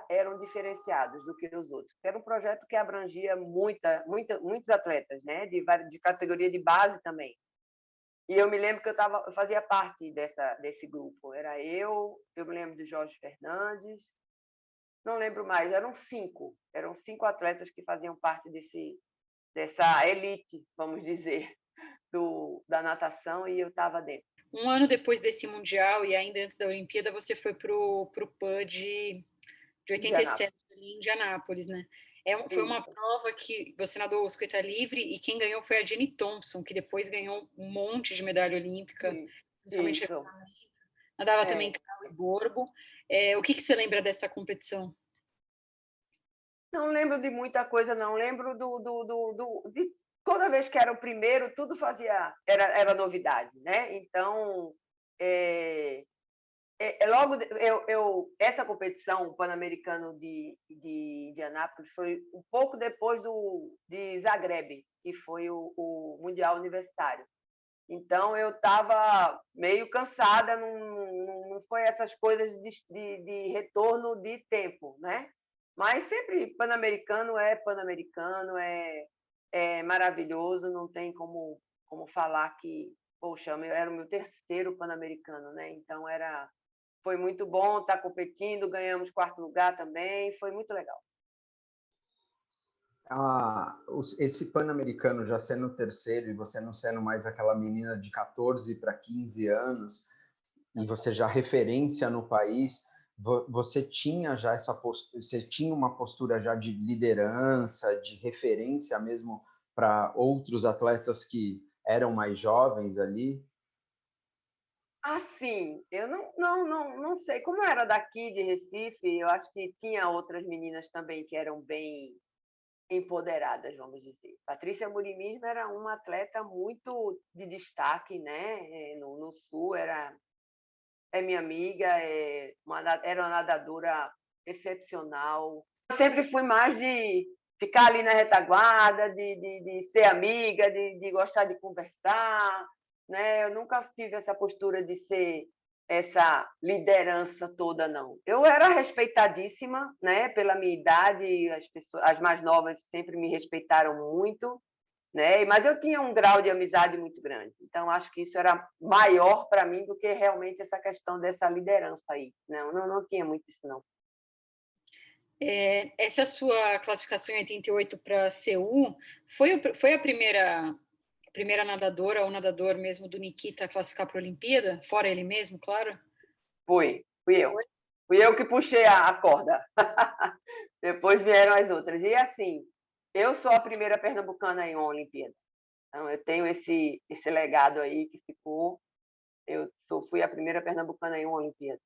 eram diferenciados do que os outros. Era um projeto que abrangia muitos atletas, né? de categoria de base também. E eu me lembro que eu fazia parte desse grupo. Eu me lembro de Jorge Fernandes, não lembro mais, eram 5 atletas que faziam parte dessa elite, vamos dizer, da natação, e eu estava dentro. Um ano depois desse Mundial e ainda antes da Olimpíada, você foi pro PAN de 87, ali em Indianápolis, né? Foi uma prova que você nadou o 50 livre e quem ganhou foi a Jenny Thompson, que depois ganhou um monte de medalha olímpica, principalmente revezamento. Nadava também crawl e borbo. O que você lembra dessa competição? Não lembro de muita coisa, não. Lembro de toda vez que era o primeiro, tudo era novidade, né? Então, essa competição, o Pan-Americano de Anápolis, foi um pouco depois de Zagreb, que foi o Mundial Universitário. Então, eu estava meio cansada, não foi essas coisas de retorno de tempo, né? Mas sempre Pan-Americano, é maravilhoso, não tem como falar que, poxa, era o meu terceiro Pan-Americano, né? Então, foi muito bom estar competindo, ganhamos 4º lugar também, foi muito legal. Esse Pan-Americano já sendo o terceiro e você não sendo mais aquela menina de 14 para 15 anos, e você já referência no país, você tinha já essa postura, você tinha uma postura já de liderança, de referência mesmo para outros atletas que eram mais jovens ali? Assim, eu não sei. Como eu era daqui de Recife, eu acho que tinha outras meninas também que eram bem empoderadas, vamos dizer. Patrícia Muri mesmo era uma atleta muito de destaque, né? No Sul, é minha amiga, era uma nadadora excepcional. Eu sempre fui mais de ficar ali na retaguarda, de ser amiga, de gostar de conversar, né? Eu nunca tive essa postura de ser essa liderança toda, não. Eu era respeitadíssima, né? Pela minha idade, as mais novas sempre me respeitaram muito, né? Mas eu tinha um grau de amizade muito grande. Então, acho que isso era maior para mim do que realmente essa questão dessa liderança aí. Não tinha muito isso, não. Essa sua classificação em 88 para Seul foi a primeira nadadora ou nadador mesmo do Nikita a classificar para a Olimpíada? Fora ele mesmo, claro? Fui eu. Foi? Fui eu que puxei a corda. Depois vieram as outras. E assim, eu sou a primeira pernambucana em uma Olimpíada. Então, eu tenho esse legado aí que ficou. Fui a primeira pernambucana em uma Olimpíada.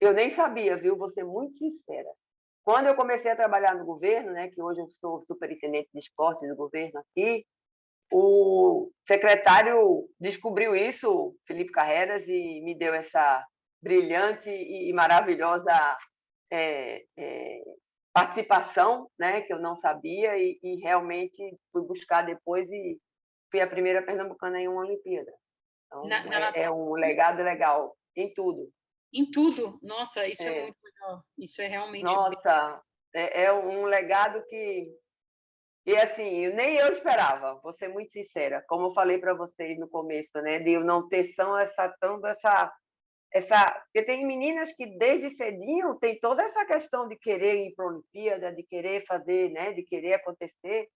Eu nem sabia, viu? Vou ser muito sincera. Quando eu comecei a trabalhar no governo, né, que hoje eu sou superintendente de esporte do governo aqui, o secretário descobriu isso, Felipe Carreras, e me deu essa brilhante e maravilhosa participação, né, que eu não sabia, e realmente fui buscar depois e fui a primeira pernambucana em uma Olimpíada. Então, Na é natação? um legado legal em tudo. Em tudo. Nossa, isso é É, muito legal. Isso é realmente bem... nossa, é um legado que... E assim, nem eu esperava, vou ser muito sincera, como eu falei para vocês no começo, né, de eu não ter porque tem meninas que desde cedinho tem toda essa questão de querer ir para a Olimpíada, de querer fazer, né, de querer acontecer,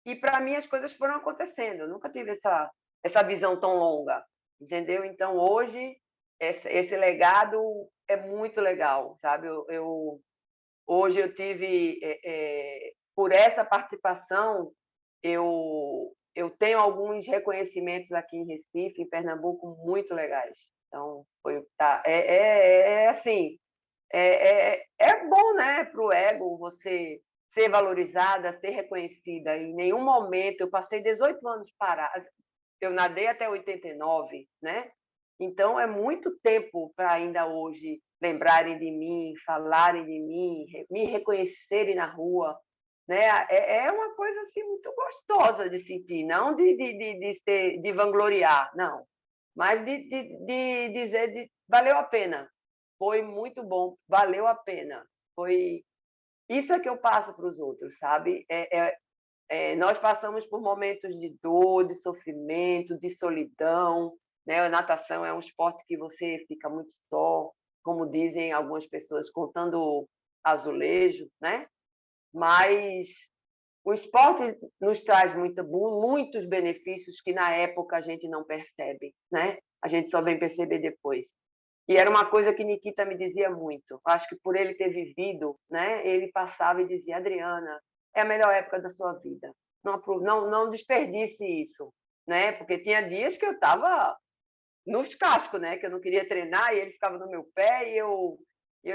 e para mim as coisas foram acontecendo. Eu nunca tive essa visão tão longa, entendeu? Então hoje esse legado é muito legal, sabe? Hoje eu tive por essa participação eu tenho alguns reconhecimentos aqui em Recife, em Pernambuco, muito legais. Então, assim, é bom, né, para o ego você ser valorizada, ser reconhecida. Em nenhum momento, eu passei 18 anos parada, eu nadei até 89, né? Então, é muito tempo para ainda hoje lembrarem de mim, falarem de mim, me reconhecerem na rua, né? É uma coisa assim muito gostosa de sentir, não de vangloriar, não, mas de dizer valeu a pena, foi muito bom, valeu a pena, foi isso é que eu passo para os outros, sabe? Nós passamos por momentos de dor, de sofrimento, de solidão, né? A natação é um esporte que você fica muito só, como dizem algumas pessoas, contando azulejo, né? Mas o esporte nos traz muitos benefícios que na época a gente não percebe, né? A gente só vem perceber depois. E era uma coisa que Nikita me dizia muito. Acho que por ele ter vivido, né? Ele passava e dizia: Adriana, é a melhor época da sua vida. Não desperdice isso, né? Porque tinha dias que eu estava nos cascos, né? Que eu não queria treinar e ele ficava no meu pé e eu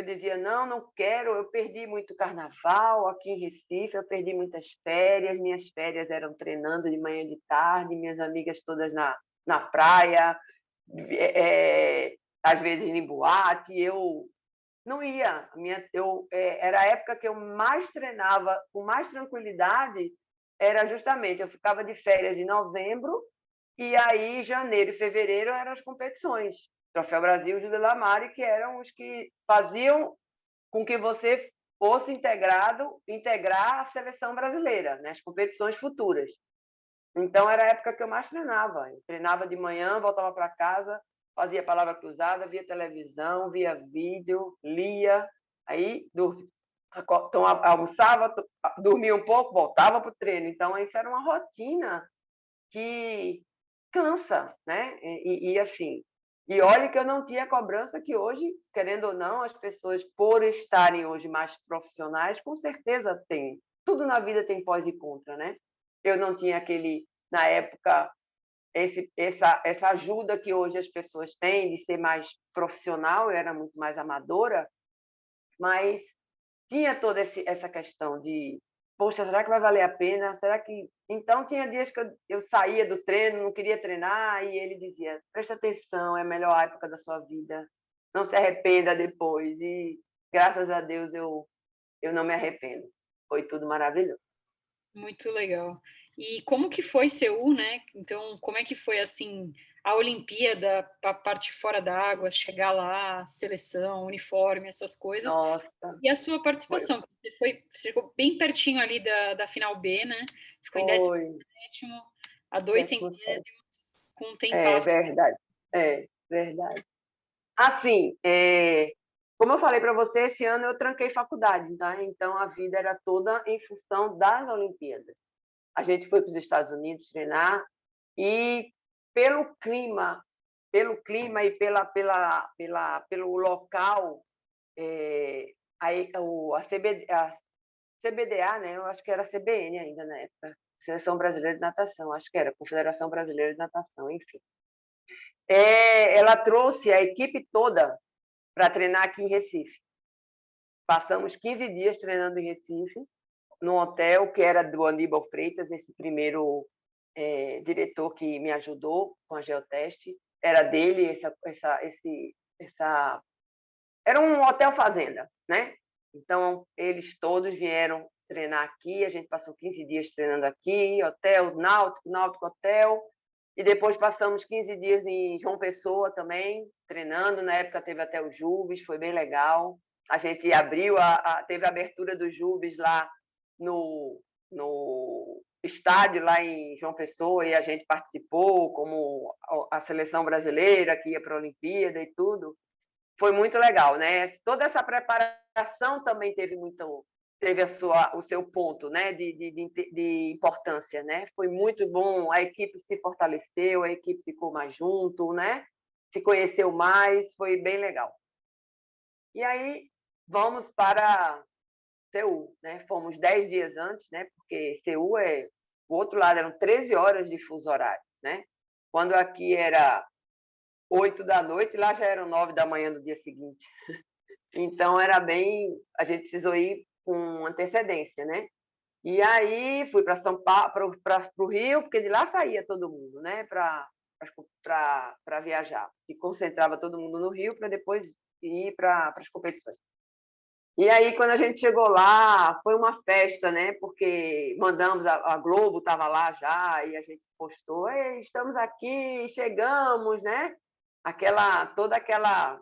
dizia: não quero. Eu perdi muito carnaval aqui em Recife, eu perdi muitas férias. Minhas férias eram treinando de manhã e de tarde, minhas amigas todas na praia, às vezes em boate. Eu não ia. Era a época que eu mais treinava com mais tranquilidade, era justamente, eu ficava de férias em novembro, e aí janeiro e fevereiro eram as competições. Troféu Brasil, Júlio Lamari, que eram os que faziam com que você fosse integrar a seleção brasileira, né, as competições futuras. Então, era a época que eu mais treinava. Eu treinava de manhã, voltava para casa, fazia palavra cruzada, via televisão, via vídeo, lia, aí almoçava, dormia um pouco, voltava para o treino. Então, isso era uma rotina que cansa, né? E assim, E olha que eu não tinha cobrança que hoje, querendo ou não, as pessoas, por estarem hoje mais profissionais, com certeza tem. Tudo na vida tem pós e contra, né? Eu não tinha na época, essa ajuda que hoje as pessoas têm de ser mais profissional, eu era muito mais amadora, mas tinha toda essa questão de, poxa, será que vai valer a pena? Será que... Então, tinha dias que eu saía do treino, não queria treinar, e ele dizia, presta atenção, é a melhor época da sua vida, não se arrependa depois. E, graças a Deus, eu não me arrependo. Foi tudo maravilhoso. Muito legal. E como que foi Seul, né? Então, como é que foi, assim, a Olimpíada, a parte fora d'água, chegar lá, seleção, uniforme, essas coisas, Nossa, e a sua foi, participação? Você chegou bem pertinho ali da final B, né? Ficou em foi 17º, a 2 17. centésimos, com um É tempasso. verdade, é verdade. Assim, como eu falei para você, esse ano eu tranquei faculdade, tá? Então a vida era toda em função das Olimpíadas. A gente foi para os Estados Unidos treinar e pelo clima e pelo local, a CBDA, né? Eu acho que era a CBN ainda na época, Seleção Brasileira de Natação, acho que era Confederação Brasileira de Natação, enfim. Ela trouxe a equipe toda para treinar aqui em Recife. Passamos 15 dias treinando em Recife, num hotel que era do Aníbal Freitas, esse primeiro diretor que me ajudou com a geoteste. Era dele, era um hotel fazenda, né? Então, eles todos vieram treinar aqui, a gente passou 15 dias treinando aqui, hotel Náutico Hotel, e depois passamos 15 dias em João Pessoa também, treinando. Na época teve até o Jubes, foi bem legal. A gente abriu, teve a abertura do Jubes lá no estádio, lá em João Pessoa, e a gente participou como a seleção brasileira que ia para a Olimpíada e tudo. Foi muito legal, né? Toda essa preparação também teve o seu ponto, né, de importância, né? Foi muito bom, a equipe se fortaleceu, a equipe ficou mais junto, né? Se conheceu mais, foi bem legal. E aí vamos para Seul, né? Fomos 10 dias antes, né? Porque Seul o outro lado, eram 13 horas de fuso horário, né? Quando aqui era 8 da noite, lá já eram 9 da manhã do dia seguinte. Então era a gente precisou ir com antecedência, né? E aí fui para São Paulo, para o Rio, porque de lá saía todo mundo, né? Para viajar. Se concentrava todo mundo no Rio para depois ir para as competições. E aí, quando a gente chegou lá, foi uma festa, né? Porque mandamos, a Globo estava lá já, e a gente postou, estamos aqui, chegamos, né? Toda aquela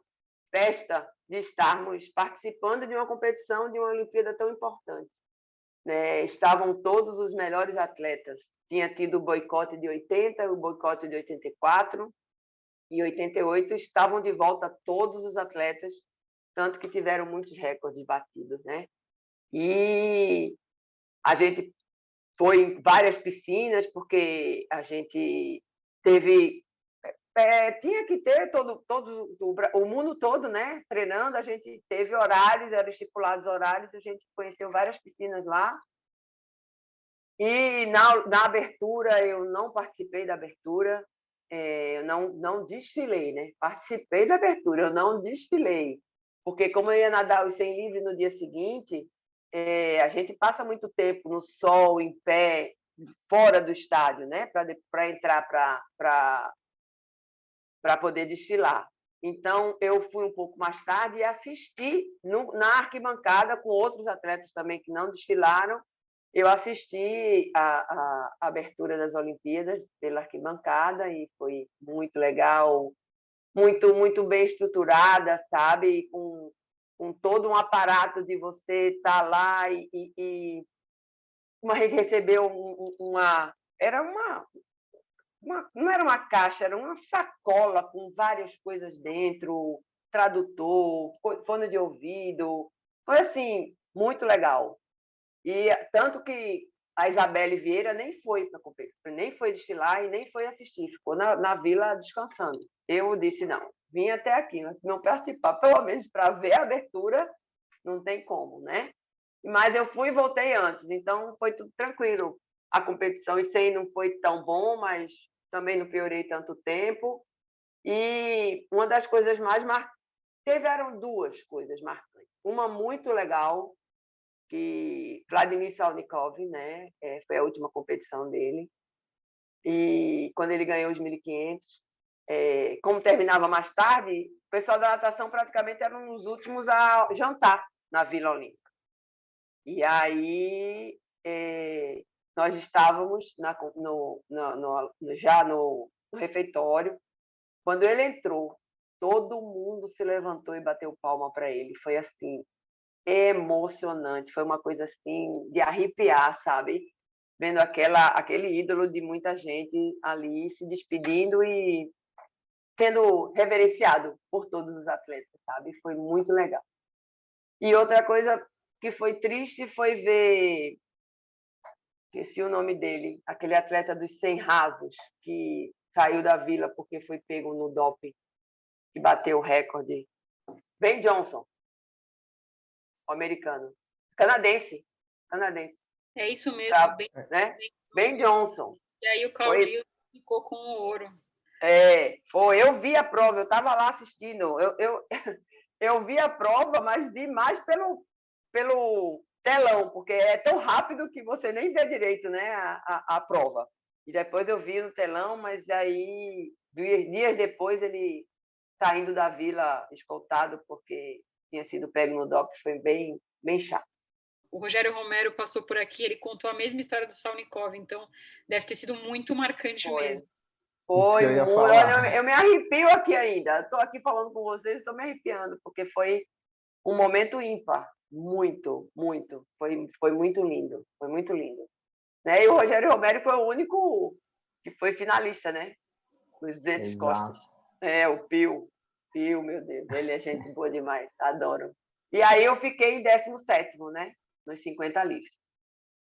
festa de estarmos participando de uma competição, de uma Olimpíada tão importante, né? Estavam todos os melhores atletas. Tinha tido o boicote de 80, o boicote de 84, e 88 estavam de volta todos os atletas, tanto que tiveram muitos recordes batidos, né? E a gente foi em várias piscinas, porque a gente tinha que ter o mundo todo, né, treinando. A gente teve horários, eram estipulados horários, a gente conheceu várias piscinas lá. E na abertura, eu não participei da abertura, eu não desfilei, né? Participei da abertura, eu não desfilei, porque como eu ia nadar os 100 livre no dia seguinte, a gente passa muito tempo no sol, em pé, fora do estádio, né? Para entrar para poder desfilar. Então, eu fui um pouco mais tarde e assisti na arquibancada com outros atletas também que não desfilaram. Eu assisti a abertura das Olimpíadas pela arquibancada e foi muito legal, muito, muito bem estruturada, sabe? Com todo um aparato de você estar lá e como a gente recebeu não era uma caixa, era uma sacola com várias coisas dentro, tradutor, fone de ouvido. Foi, assim, muito legal. E tanto que a Isabelle Vieira nem foi para competir, nem foi desfilar e nem foi assistir, ficou na vila descansando. eu disse, não, vim até aqui, mas não participar, pelo menos para ver a abertura, não tem como, né? Mas eu fui e voltei antes, então foi tudo tranquilo. A competição em si não foi tão bom, mas também não piorei tanto tempo. E uma das coisas mais marcantes, tiveram duas coisas marcantes. Uma muito legal, que Vladimir Salnikov, né, foi a última competição dele, e quando ele ganhou os 1.500, como terminava mais tarde, o pessoal da natação praticamente eram os últimos a jantar na Vila Olímpica. E aí nós estávamos já no refeitório. Quando ele entrou, todo mundo se levantou e bateu palma para ele. Foi assim, emocionante, foi uma coisa assim de arrepiar, sabe? Vendo aquele ídolo de muita gente ali se despedindo e sendo reverenciado por todos os atletas, sabe? Foi muito legal. E outra coisa que foi triste foi ver, esqueci o nome dele, aquele atleta dos 100 rasos, que saiu da Vila porque foi pego no doping, que bateu o recorde. Ben Johnson, o americano. Canadense. É isso mesmo, Tá, bem, né? bem Ben Johnson. E aí o Carl Lewis ficou com o ouro. Foi. Eu vi a prova, eu estava lá assistindo. Eu vi a prova, mas vi mais pelo telão, porque é tão rápido que você nem vê direito, né, a prova. E depois eu vi no telão, mas aí, dias depois, ele saindo da Vila escoltado, porque tinha sido pego no doping, foi bem, bem chato. O Rogério Romero passou por aqui, ele contou a mesma história do Salnikov, então deve ter sido muito marcante mesmo. Foi muito. Olha, eu me arrepio aqui ainda. Estou aqui falando com vocês, estou me arrepiando, porque foi um momento ímpar. Muito, muito. Foi muito lindo. Foi muito lindo. Né? E o Rogério Romero foi o único que foi finalista, né? Nos 200 costas. O Pio. Pio, meu Deus, ele é gente boa demais. Adoro. E aí eu fiquei em 17º, né? Nos 50 livres.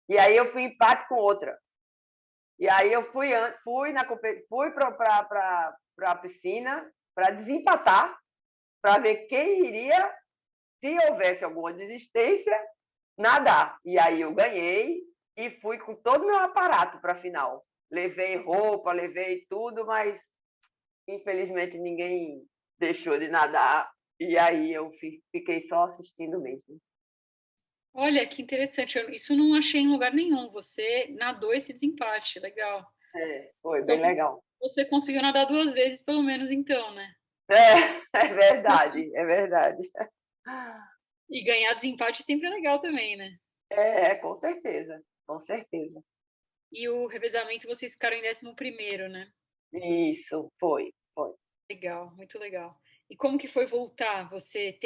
E aí eu fui em empate com outra. E aí eu fui para a piscina para desempatar, para ver quem iria, se houvesse alguma desistência, nadar. E aí eu ganhei e fui com todo o meu aparato para a final. Levei roupa, levei tudo, mas infelizmente ninguém deixou de nadar. E aí eu fiquei só assistindo mesmo. Olha, que interessante. Isso eu não achei em lugar nenhum. Você nadou esse desempate. Legal. Foi bem legal. Você conseguiu nadar 2 vezes, pelo menos, então, né? É verdade, é verdade. E ganhar desempate sempre é legal também, né? Com certeza, com certeza. E o revezamento vocês ficaram em 11º, né? Isso, foi. Legal, muito legal. E como que foi voltar? Você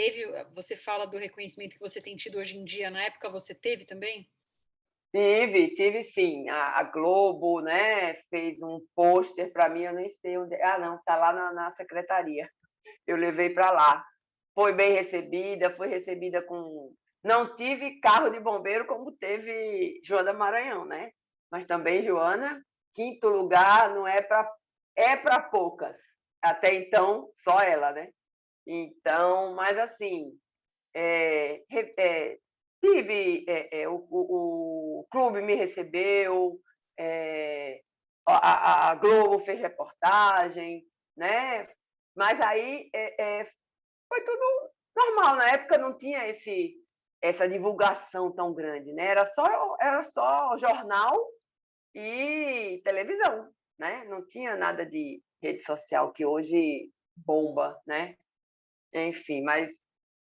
fala do reconhecimento que você tem tido hoje em dia, na época você teve também? Tive sim. A Globo, né, fez um pôster para mim, eu nem sei onde. Não, está lá na secretaria. Eu levei para lá. Foi bem recebida, com. Não tive carro de bombeiro como teve Joana Maranhão, né? Mas também, Joana, 5º lugar não é para poucas. Até então, só ela, né? Então, mas assim, tive, o clube me recebeu, a Globo fez reportagem, né? Mas aí foi tudo normal. Na época não tinha essa divulgação tão grande, né? Era só jornal e televisão, né? Não tinha nada de rede social que hoje bomba, né? Enfim, mas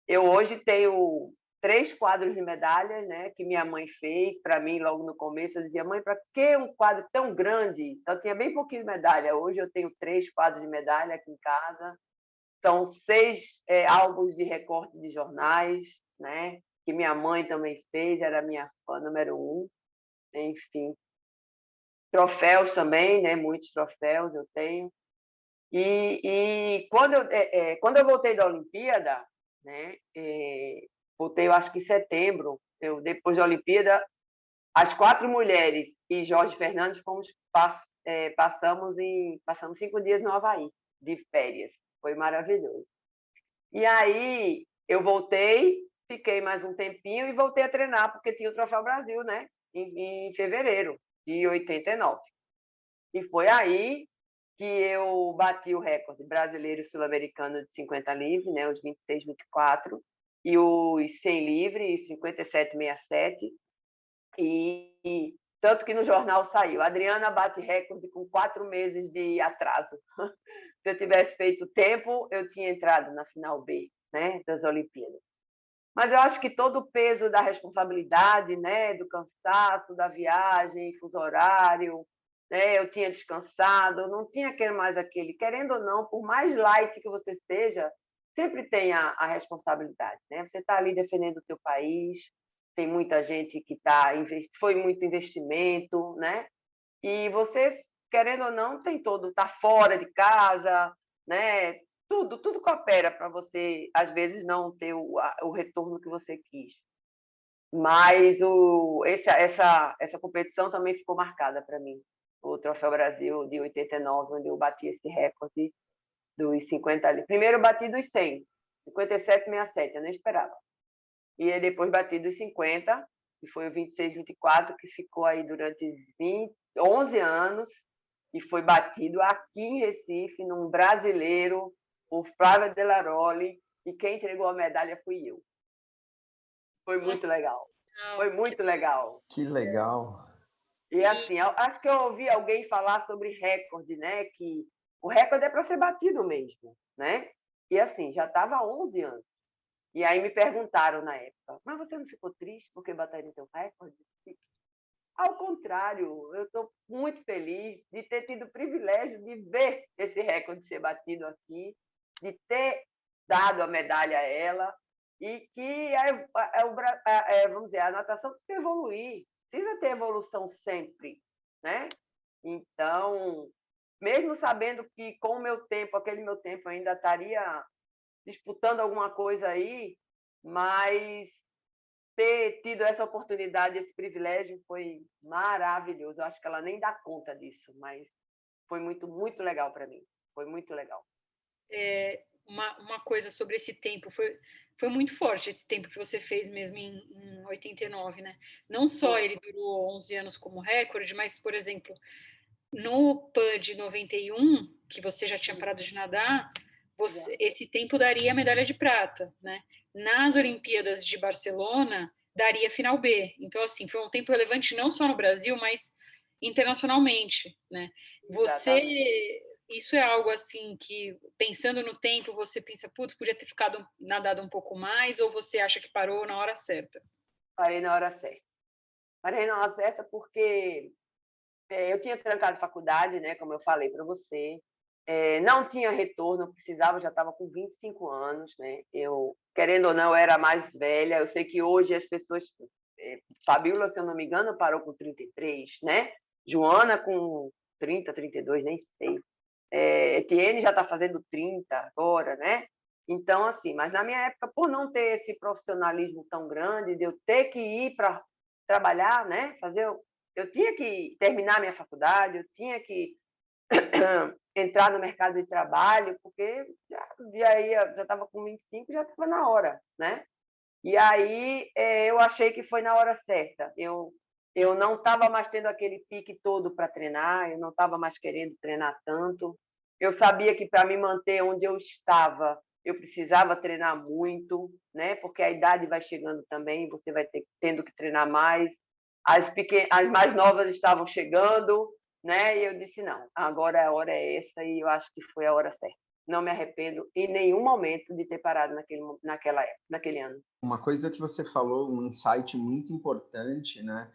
eu hoje tenho 3 quadros de medalhas, né, que minha mãe fez para mim logo no começo. Eu dizia, mãe, para que um quadro tão grande? Então, tinha bem pouquinho de medalha. Hoje eu tenho 3 quadros de medalha aqui em casa. São 6 álbuns de recorte de jornais, né, que minha mãe também fez, era minha fã número 1. Enfim. Troféus também, né, muitos troféus eu tenho. E quando eu voltei da Olimpíada, né, voltei, eu acho que em setembro, depois da Olimpíada, as 4 mulheres e Jorge Fernandes passamos 5 dias no Havaí. de férias. Foi maravilhoso. E aí eu voltei, fiquei mais um tempinho e voltei a treinar, porque tinha o Troféu Brasil, né? Em fevereiro de 89. E foi aí que eu bati o recorde brasileiro e sul-americano de 50 livre, né? Os 26, 24, e os 100 livre, 57, 67. E tanto que no jornal saiu, Adriana bate recorde com 4 meses de atraso. Se eu tivesse feito tempo, eu tinha entrado na final B, né, das Olimpíadas. Mas eu acho que todo o peso da responsabilidade, né, do cansaço, da viagem, fuso horário, né, eu tinha descansado, não tinha que mais aquele. Querendo ou não, por mais light que você esteja, sempre tem a responsabilidade, né? Você está ali defendendo o teu país, tem muita gente que foi muito investimento, né? E você, querendo ou não, tem todo, está fora de casa, né? Tudo coopera para você, às vezes, não ter o retorno que você quis. Mas essa competição também ficou marcada para mim. O Troféu Brasil de 89, onde eu bati esse recorde dos 50 ali. Primeiro eu bati dos 100, 57, 67, eu nem esperava. E aí depois bati dos 50, que foi o 26, 24, que ficou aí durante 11 anos, e foi batido aqui em Recife, num brasileiro, por Flávia Delaroli, e quem entregou a medalha fui eu. Foi muito legal. Foi muito legal. Que legal. E assim, acho que eu ouvi alguém falar sobre recorde, né? Que o recorde é para ser batido mesmo, né? E assim, já estava há 11 anos. E aí me perguntaram na época, mas você não ficou triste porque bateram o teu recorde? Ao contrário, eu estou muito feliz de ter tido o privilégio de ver esse recorde ser batido aqui, de ter dado a medalha a ela, e que vamos dizer, a natação precisa evoluir, precisa ter evolução sempre, né? Então, mesmo sabendo que com o meu tempo, aquele meu tempo ainda estaria disputando alguma coisa aí, mas ter tido essa oportunidade, esse privilégio foi maravilhoso. Eu acho que ela nem dá conta disso, mas foi muito, muito legal para mim. Foi muito legal. Uma coisa sobre esse tempo, foi muito forte esse tempo que você fez mesmo em 89, né? Não só ele durou 11 anos como recorde, mas, por exemplo, no PAN de 91, que você já tinha parado de nadar, esse tempo daria a medalha de prata, né? Nas Olimpíadas de Barcelona, daria final B. Então, assim, foi um tempo relevante não só no Brasil, mas internacionalmente, né? Isso é algo assim que, pensando no tempo, você pensa, putz, podia ter nadado um pouco mais, ou você acha que parou na hora certa? Parei na hora certa. Parei na hora certa porque eu tinha trancado faculdade, né, como eu falei para você, não tinha retorno, precisava, já estava com 25 anos, né? Eu, querendo ou não, eu era mais velha. Eu sei que hoje as pessoas, Fabíola, se eu não me engano, parou com 33, né? Joana com 30, 32, nem sei. Etienne já está fazendo 30 agora, né? Então, assim, mas na minha época, por não ter esse profissionalismo tão grande, de eu ter que ir para trabalhar, né? Eu tinha que terminar minha faculdade, eu tinha que entrar no mercado de trabalho, porque já estava com 25, já estava na hora, né? E aí eu achei que foi na hora certa. Eu não estava mais tendo aquele pique todo para treinar, eu não estava mais querendo treinar tanto. Eu sabia que para me manter onde eu estava, eu precisava treinar muito, né? Porque a idade vai chegando também, você vai tendo que treinar mais. As mais novas estavam chegando, né? E eu disse, não, agora a hora é essa, e eu acho que foi a hora certa. Não me arrependo em nenhum momento de ter parado naquele ano. Uma coisa que você falou, um insight muito importante, né?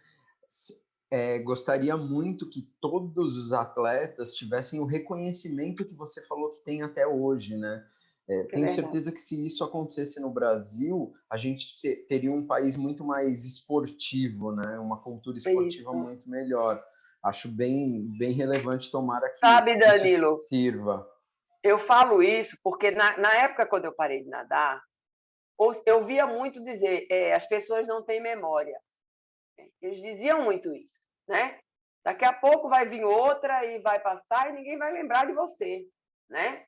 Gostaria muito que todos os atletas tivessem o reconhecimento que você falou que tem até hoje, né? Tenho certeza que se isso acontecesse no Brasil, a gente teria um país muito mais esportivo, né? Uma cultura esportiva muito melhor. Acho bem relevante, tomara que Sabe, Danilo, isso sirva. Eu falo isso porque na época, quando eu parei de nadar, eu via muito dizer, as pessoas não têm memória. Eles diziam muito isso, né? Daqui a pouco vai vir outra e vai passar e ninguém vai lembrar de você, né?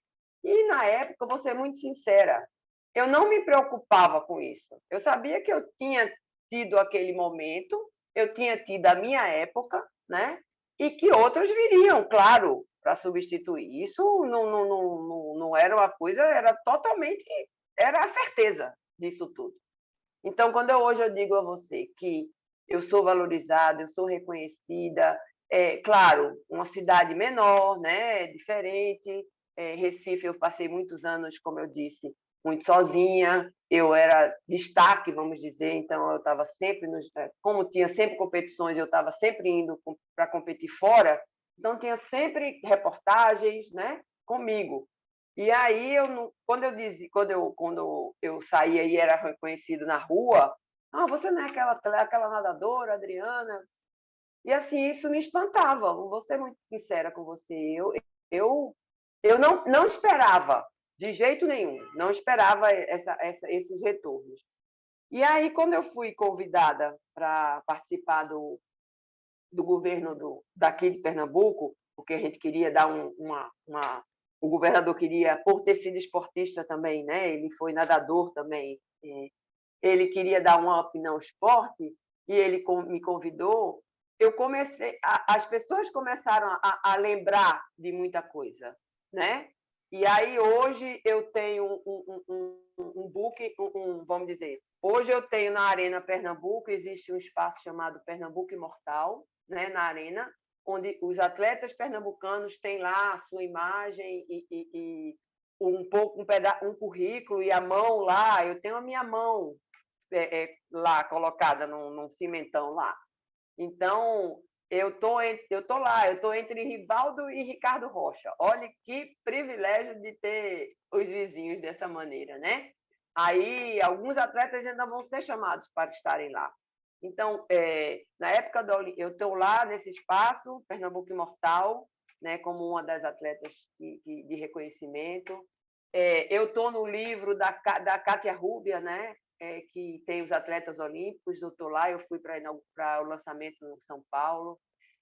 na época, vou ser muito sincera, eu não me preocupava com isso. Eu sabia que eu tinha tido aquele momento, eu tinha tido a minha época, né? E que outras viriam, claro, para substituir. Isso não era uma coisa, era totalmente, era a certeza disso tudo. Então, quando hoje eu digo a você que eu sou valorizada, eu sou reconhecida, claro, uma cidade menor, né, diferente. Recife, eu passei muitos anos, como eu disse, muito sozinha. Eu era destaque, vamos dizer, então eu estava sempre, como tinha sempre competições, eu estava sempre indo para competir fora, então tinha sempre reportagens, né, comigo. E aí, quando eu saía e era reconhecido na rua, você não é aquela nadadora, Adriana? E assim, isso me espantava, vou ser muito sincera com você. Eu não esperava, de jeito nenhum, não esperava esses retornos. E aí, quando eu fui convidada para participar do governo daqui de Pernambuco, porque a gente queria dar o governador queria, por ter sido esportista também, né? Ele foi nadador também, ele queria dar um up no esporte, e ele me convidou. Eu comecei, as pessoas começaram a lembrar de muita coisa, né? E aí hoje eu tenho um book, vamos dizer, hoje eu tenho na Arena Pernambuco, existe um espaço chamado Pernambuco Imortal, né, na Arena, onde os atletas pernambucanos têm lá a sua imagem e um currículo e a mão lá. Eu tenho a minha mão lá colocada num cimentão lá. Então, eu tô lá, eu tô entre Rivaldo e Ricardo Rocha. Olha que privilégio de ter os vizinhos dessa maneira, né? Aí, alguns atletas ainda vão ser chamados para estarem lá. Então, na época eu estou lá nesse espaço, Pernambuco Imortal, né, como uma das atletas de reconhecimento. Eu estou no livro da Kátia Rúbia, né, que tem os atletas olímpicos. Eu estou lá, eu fui para o lançamento no São Paulo.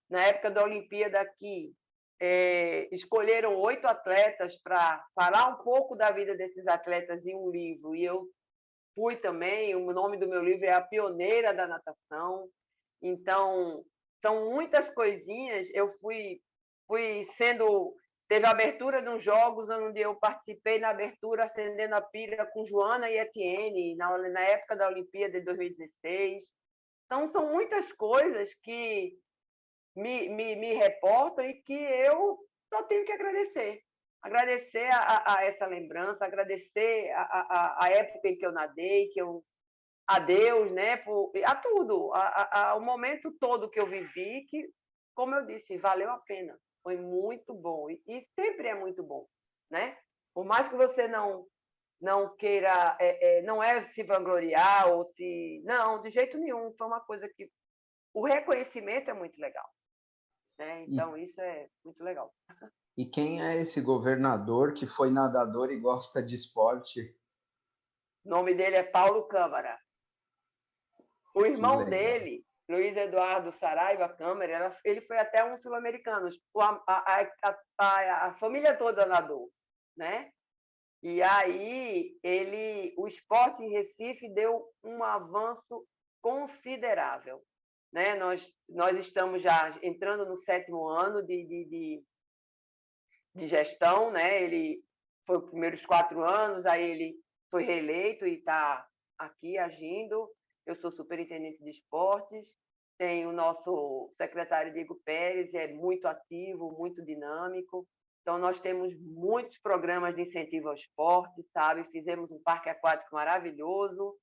Na época da Olimpíada aqui, escolheram 8 atletas para falar um pouco da vida desses atletas em um livro, e eu fui também. O nome do meu livro é A Pioneira da Natação. Então, são muitas coisinhas. Eu fui sendo... Teve a abertura de uns jogos onde eu participei na abertura, acendendo a pira com Joana e Etienne, na época da Olimpíada de 2016. Então, são muitas coisas que me reportam e que eu só tenho que agradecer. Agradecer a essa lembrança, agradecer a época em que eu nadei, a Deus, né, a tudo, o momento todo que eu vivi, que, como eu disse, valeu a pena. Foi muito bom, e sempre é muito bom, né? Por mais que você não queira, não é se vangloriar ou se... Não, de jeito nenhum. Foi uma coisa que... O reconhecimento é muito legal, né? Então, isso é muito legal. E quem é esse governador que foi nadador e gosta de esporte? O nome dele é Paulo Câmara. O irmão dele, Luiz Eduardo Saraiva Câmara, ele foi até um sul-americano. A família toda nadou, né? E aí o esporte em Recife deu um avanço considerável, né? Nós estamos já entrando no 7º ano de gestão, né? Ele foi os primeiros 4 anos, aí ele foi reeleito e está aqui agindo. Eu sou superintendente de esportes, tem o nosso secretário Diego Pérez, é muito ativo, muito dinâmico. Então, nós temos muitos programas de incentivo ao esporte, sabe? Fizemos um parque aquático maravilhoso.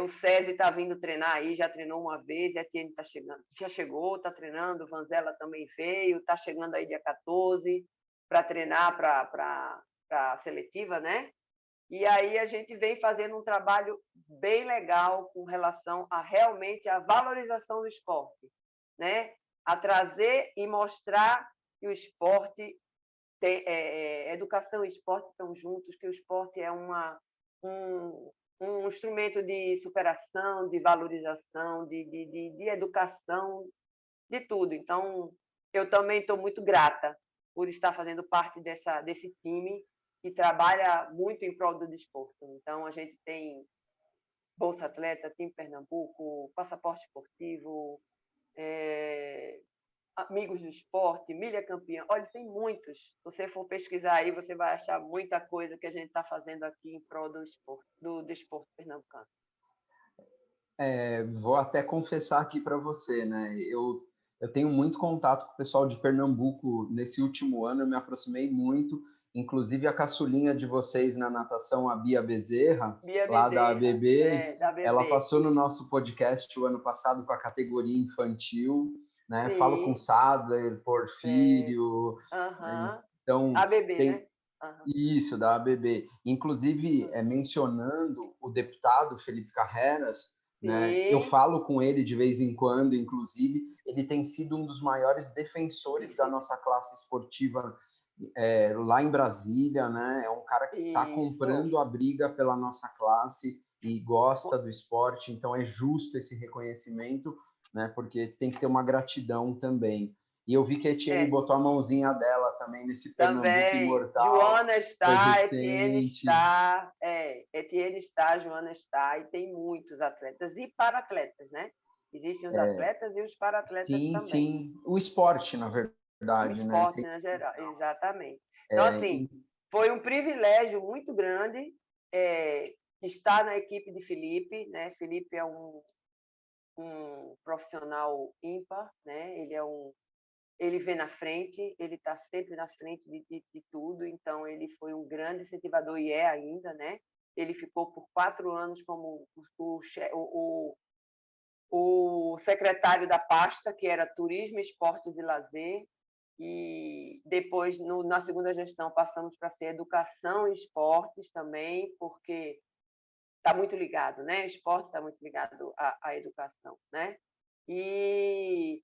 O SESI está vindo treinar aí, já treinou uma vez, a Etienne tá chegando, já chegou, está treinando, Vanzella também veio, está chegando aí dia 14 para treinar para a seletiva, né? E aí a gente vem fazendo um trabalho bem legal com relação a realmente a valorização do esporte, né? A trazer e mostrar que o esporte educação e esporte estão juntos, que o esporte é um instrumento de superação, de valorização, de educação, de tudo. Então, eu também estou muito grata por estar fazendo parte desse time que trabalha muito em prol do desporto. Então, a gente tem Bolsa Atleta, Time Pernambuco, Passaporte Esportivo, Amigos do Esporte, Milha Campeã. Olha, tem muitos. Se você for pesquisar aí, você vai achar muita coisa que a gente está fazendo aqui em prol do esporte, do desporto pernambucano. Vou até confessar aqui para você, né? Eu tenho muito contato com o pessoal de Pernambuco nesse último ano, eu me aproximei muito, inclusive a caçulinha de vocês na natação, a Bia Bezerra, lá da ABB, da ABB, ela passou no nosso podcast o ano passado com a categoria infantil, né? Sim. Falo com Sadler, Porfírio, então ABB, tem... né? Isso, da ABB. Inclusive, mencionando o deputado Felipe Carreras, né? Eu falo com ele de vez em quando, inclusive, ele tem sido um dos maiores defensores da nossa classe esportiva lá em Brasília, né? É um cara que está comprando a briga pela nossa classe e gosta do esporte, então é justo esse reconhecimento, né? Porque tem que ter uma gratidão também. E eu vi que a Etienne botou a mãozinha dela também nesse Pernambuco imortal. Joana está, Etienne está, Joana está, e tem muitos atletas e para-atletas, né? Existem os atletas e os para-atletas também. Sim, o esporte, na verdade. O esporte, né? Geral, exatamente. Então, assim, foi um privilégio muito grande estar na equipe de Felipe, né? Felipe é um profissional ímpar, né? Ele vê na frente, ele está sempre na frente de tudo, então ele foi um grande incentivador e é ainda, né? Ele ficou por 4 anos como o secretário da pasta, que era Turismo, Esportes e Lazer, e depois, na segunda gestão, passamos para ser Educação e Esportes também, porque está muito ligado, né? O esporte está muito ligado à educação, né? E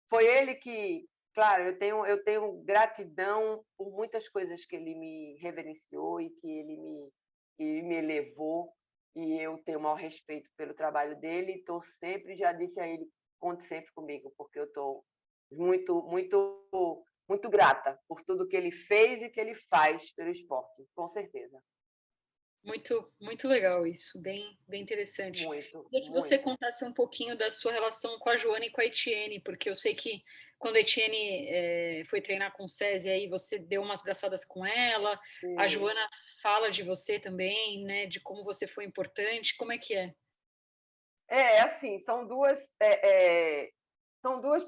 foi ele que, claro, eu tenho gratidão por muitas coisas que ele me reverenciou e que ele me elevou, e eu tenho o maior respeito pelo trabalho dele, e estou sempre, já disse a ele, conte sempre comigo, porque eu estou muito, muito, muito grata por tudo que ele fez e que ele faz pelo esporte, com certeza. Muito, muito legal isso, bem interessante. Muito. Queria que você contasse um pouquinho da sua relação com a Joana e com a Etienne, porque eu sei que quando a Etienne foi treinar com o SESI, aí você deu umas braçadas com ela, a Joana fala de você também, né, de como você foi importante, como é que é? Assim, são duas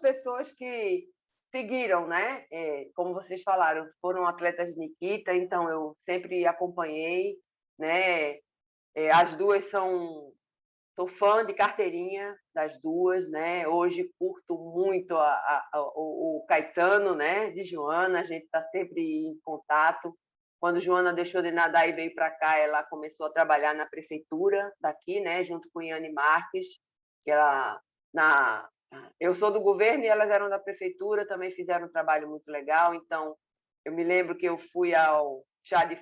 pessoas que seguiram, né? Como vocês falaram, foram atletas de Nikita, então eu sempre acompanhei, né? As duas sou fã de carteirinha das duas, né? Hoje curto muito o Caetano, né? De Joana, a gente está sempre em contato. Quando Joana deixou de nadar e veio para cá, ela começou a trabalhar na prefeitura daqui, né? Junto com Iane Marques, que eu sou do governo e elas eram da prefeitura, também fizeram um trabalho muito legal. Então, eu me lembro que eu fui ao chá de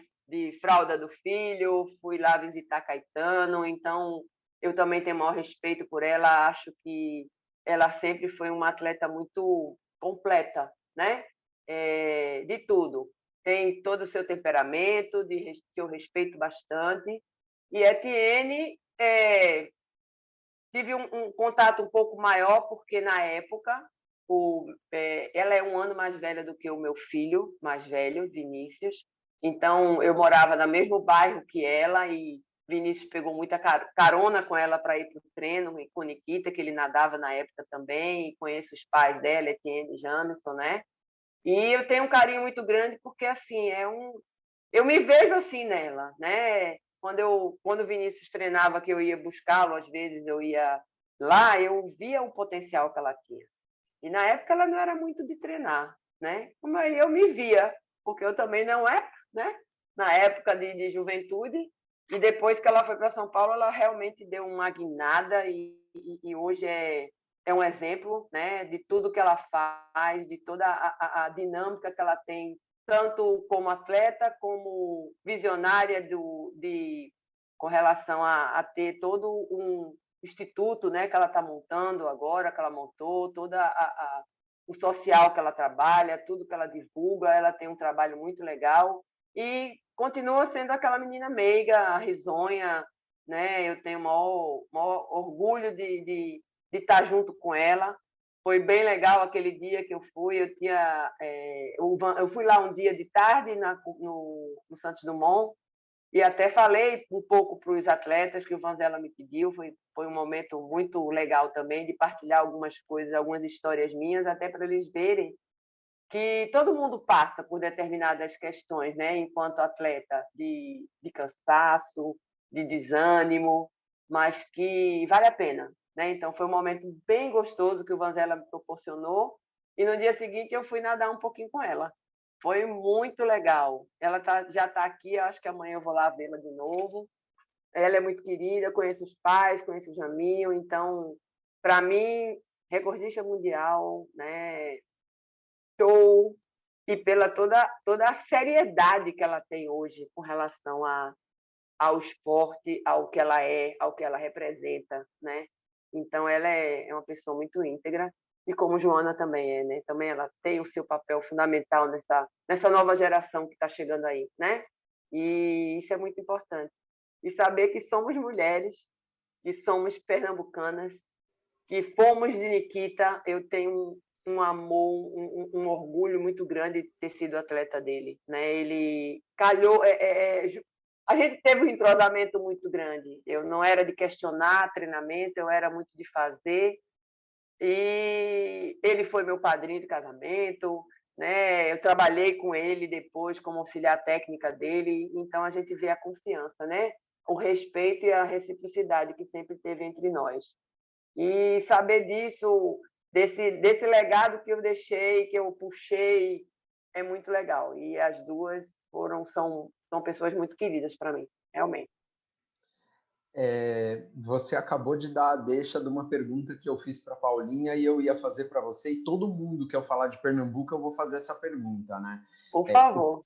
fralda do filho, fui lá visitar Caetano, então eu também tenho o maior respeito por ela, acho que ela sempre foi uma atleta muito completa, né? De tudo. Tem todo o seu temperamento, que eu respeito bastante. E a Etienne, tive um contato um pouco maior, porque na época ela é 1 ano mais velha do que o meu filho mais velho, Vinícius. Então, eu morava no mesmo bairro que ela e Vinícius pegou muita carona com ela para ir para o treino, e com Nikita, que ele nadava na época também, e conheço os pais dela, Etienne e Jamison, né? E eu tenho um carinho muito grande porque, assim, eu me vejo assim nela, né? Quando o Vinícius treinava, que eu ia buscá-lo, às vezes eu ia lá, eu via o potencial que ela tinha. E na época ela não era muito de treinar, né? Mas eu me via, porque eu também não era, né? Na época de juventude. E depois que ela foi para São Paulo, ela realmente deu uma guinada e hoje é um exemplo, né? De tudo que ela faz, de toda a dinâmica que ela tem, tanto como atleta, como visionária com relação a ter todo um instituto, né, que ela está montando agora, que ela montou, todo o social que ela trabalha, tudo que ela divulga, ela tem um trabalho muito legal e continua sendo aquela menina meiga, risonha, né? Eu tenho o maior orgulho de estar junto com ela. Foi bem legal aquele dia que eu fui. Eu fui lá um dia de tarde no Santos Dumont e até falei um pouco para os atletas que o Vanzella me pediu. Foi um momento muito legal também de partilhar algumas coisas, algumas histórias minhas, até para eles verem que todo mundo passa por determinadas questões, né? Enquanto atleta, de cansaço, de desânimo, mas que vale a pena, né? Então, foi um momento bem gostoso que o Vanzella me proporcionou, e no dia seguinte eu fui nadar um pouquinho com ela. Foi muito legal. Ela já está aqui, acho que amanhã eu vou lá vê-la de novo. Ela é muito querida, conheço os pais, conheço o Jaminho, então, para mim, recordista mundial, né? Show, e pela toda a seriedade que ela tem hoje com relação ao esporte, ao que ela é, ao que ela representa, né? Então, ela é uma pessoa muito íntegra, e como Joana também é, né? Também ela tem o seu papel fundamental nessa nova geração que está chegando aí, né? E isso é muito importante. E saber que somos mulheres, que somos pernambucanas, que fomos de Nikita. Eu tenho um amor, um orgulho muito grande de ter sido atleta dele, né? Ele calhou, a gente teve um entrosamento muito grande. Eu não era de questionar treinamento, eu era muito de fazer. E ele foi meu padrinho de casamento, né? Eu trabalhei com ele depois como auxiliar técnica dele, então a gente vê a confiança, né? O respeito e a reciprocidade que sempre teve entre nós. E saber disso, desse legado que eu deixei, que eu puxei, é muito legal. E as duas são pessoas muito queridas para mim, realmente. Você acabou de dar a deixa de uma pergunta que eu fiz para a Paulinha e eu ia fazer para você, e todo mundo que eu falar de Pernambuco, eu vou fazer essa pergunta, né? Por favor.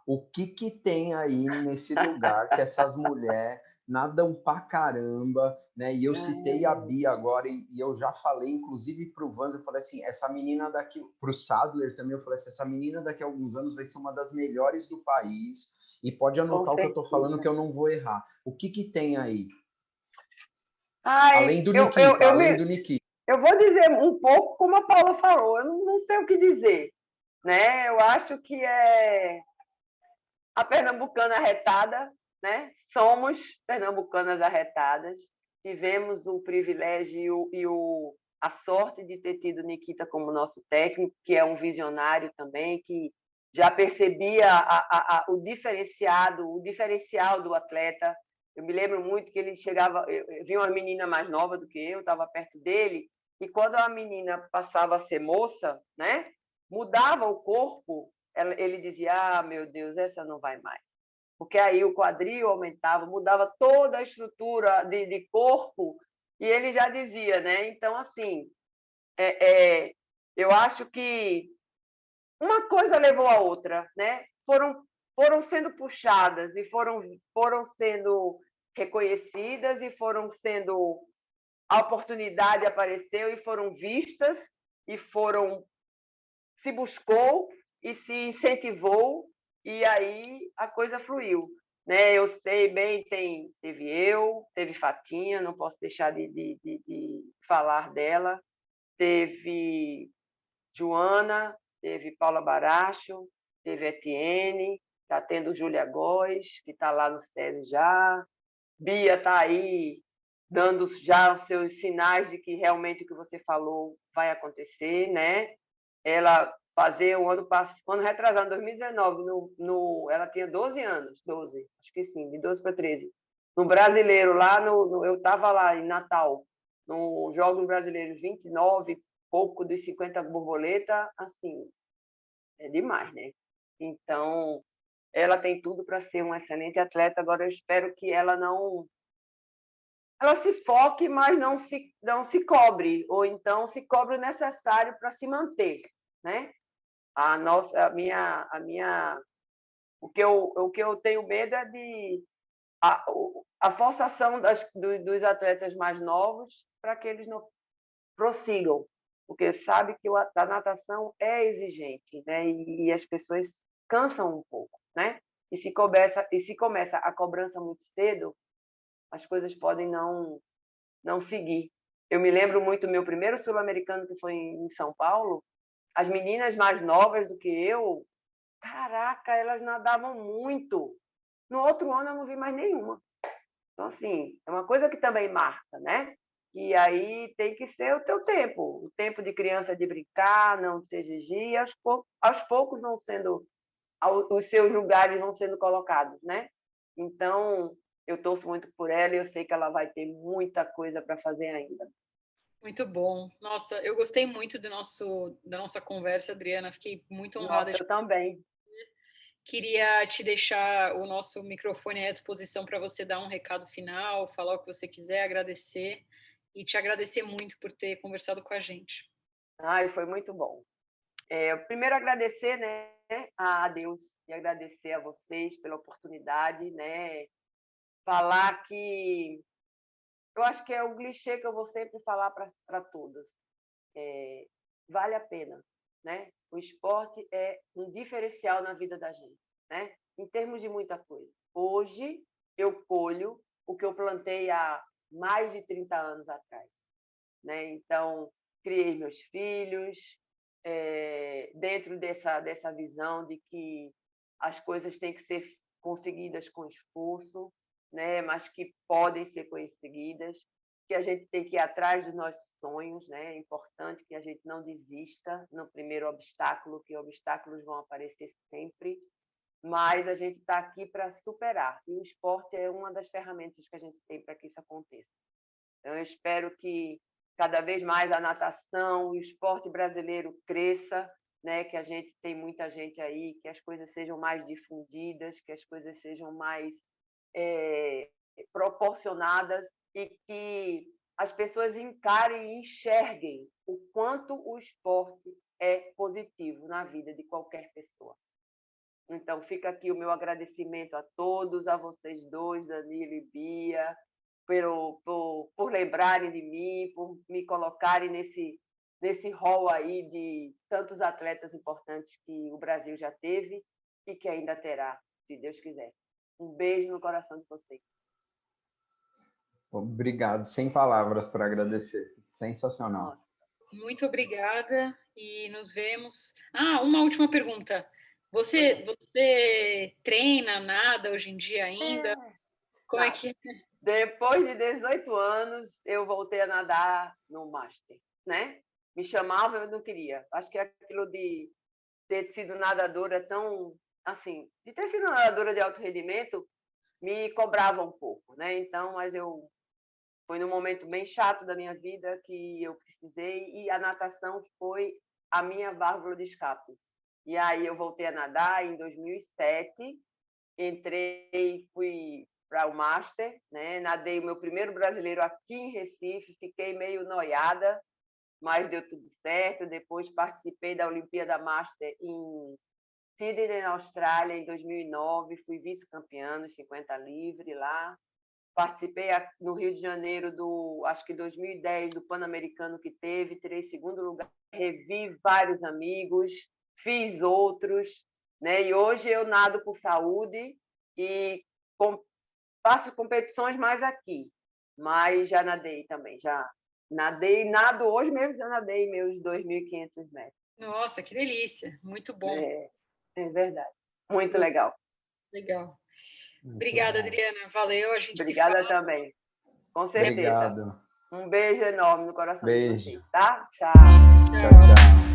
O que tem aí nesse lugar que essas mulheres nadam pra caramba, né? E eu citei a Bia agora, e eu já falei, inclusive, para o Vans, eu falei assim, essa menina daqui, para o Sadler também, eu falei assim, essa menina daqui a alguns anos vai ser uma das melhores do país, e pode anotar o que eu tô falando que eu não vou errar. O que tem aí? Além do Nikita, além do Nikita. Eu vou dizer um pouco como a Paula falou, eu não sei o que dizer, né? Eu acho que é a pernambucana arretada, né? Somos pernambucanas arretadas, tivemos o privilégio e a sorte de ter tido Nikita como nosso técnico, que é um visionário também, que já percebia o diferencial do atleta. Eu me lembro muito que ele chegava, eu vi uma menina mais nova do que eu, estava perto dele, e quando a menina passava a ser moça, né, mudava o corpo, ele dizia, ah, meu Deus, essa não vai mais. Porque aí o quadril aumentava, mudava toda a estrutura de corpo, e ele já dizia, né? Então, assim, eu acho que uma coisa levou a outra, né? Foram sendo puxadas e foram sendo reconhecidas e foram sendo... A oportunidade apareceu e foram vistas e se buscou e se incentivou, e aí a coisa fluiu, né? Eu sei bem, teve Fatinha, não posso deixar de falar dela, teve Joana, teve Paula Baracho, teve Etienne, está tendo Júlia Góes, que está lá no SESI já, Bia está aí dando já os seus sinais de que realmente o que você falou vai acontecer, né? Ela fazer o ano retrasado, 2019, ela tinha 12 anos, 12, acho que sim, de 12 para 13. No Brasileiro, eu estava lá em Natal, no Jogo Brasileiro 29, pouco dos 50 borboleta, assim, é demais, né? Então, ela tem tudo para ser uma excelente atleta. Agora, eu espero que ela se foque, mas não se cobre, ou então se cobre o necessário para se manter, né? O que eu tenho medo é a forçação dos atletas mais novos para que eles não prossigam, porque sabe que a natação é exigente, né? E as pessoas cansam um pouco, né? E se começa a cobrança muito cedo, as coisas podem não seguir. Eu me lembro muito do meu primeiro sul-americano, que foi em São Paulo, as meninas mais novas do que eu, caraca, elas nadavam muito. No outro ano eu não vi mais nenhuma. Então, assim, é uma coisa que também marca, né? E aí tem que ser o teu tempo, o tempo de criança de brincar, não de se exigir, e aos poucos vão sendo, os seus lugares vão sendo colocados, né? Então, eu torço muito por ela e eu sei que ela vai ter muita coisa para fazer ainda. Muito bom. Nossa, eu gostei muito da nossa conversa, Adriana. Fiquei muito honrada. Nossa, eu também. Queria te deixar o nosso microfone à disposição para você dar um recado final, falar o que você quiser, agradecer e te agradecer muito por ter conversado com a gente. Ai, foi muito bom. Primeiro agradecer, né, a Deus e agradecer a vocês pela oportunidade, né? Falar que eu acho que é o clichê que eu vou sempre falar para todas. Vale a pena, né? O esporte é um diferencial na vida da gente, né? Em termos de muita coisa. Hoje eu colho o que eu plantei há mais de 30 anos atrás, né? Então, criei meus filhos dentro dessa visão de que as coisas têm que ser conseguidas com esforço, né? Mas que podem ser conseguidas, que a gente tem que ir atrás dos nossos sonhos, né? É importante que a gente não desista no primeiro obstáculo, que obstáculos vão aparecer sempre, mas a gente está aqui para superar. E o esporte é uma das ferramentas que a gente tem para que isso aconteça. Então, eu espero que cada vez mais a natação, o esporte brasileiro cresça, né? Que a gente tem muita gente aí, que as coisas sejam mais difundidas, que as coisas sejam mais proporcionadas e que as pessoas encarem e enxerguem o quanto o esporte é positivo na vida de qualquer pessoa. Então, fica aqui o meu agradecimento a todos, a vocês dois, Danilo e Bia, por lembrarem de mim, por me colocarem nesse rol aí de tantos atletas importantes que o Brasil já teve e que ainda terá, se Deus quiser. Um beijo no coração de vocês. Obrigado, sem palavras para agradecer. Sensacional. Muito obrigada e nos vemos. Uma última pergunta. Você treina nada hoje em dia ainda? Como é que... Depois de 18 anos, eu voltei a nadar no Master, né? Me chamava, eu não queria. Acho que aquilo de ter sido nadadora tão... Assim, de ter sido nadadora de alto rendimento, me cobrava um pouco, né? Então, mas foi num momento bem chato da minha vida que eu precisei e a natação foi a minha válvula de escape. E aí eu voltei a nadar em 2007, entrei, fui para o Master, né? Nadei o meu primeiro brasileiro aqui em Recife, fiquei meio noiada, mas deu tudo certo. Depois participei da Olimpíada Master em Sydney, na Austrália, em 2009, fui vice-campeã nos 50 livre lá. Participei no Rio de Janeiro acho que 2010, do Pan-Americano que teve, tirei segundo lugar, revi vários amigos, fiz outros, né? E hoje eu nado por saúde e faço competições mais aqui, mas já nadei também, já nadei, nado hoje mesmo, já nadei meus 2.500 metros. Nossa, que delícia, muito bom. É verdade, muito legal. Legal. Obrigada, Adriana, valeu, a gente Obrigada se fala. também, com certeza. Obrigado. Um beijo enorme no coração de vocês, tá? Tchau. Tchau, tchau.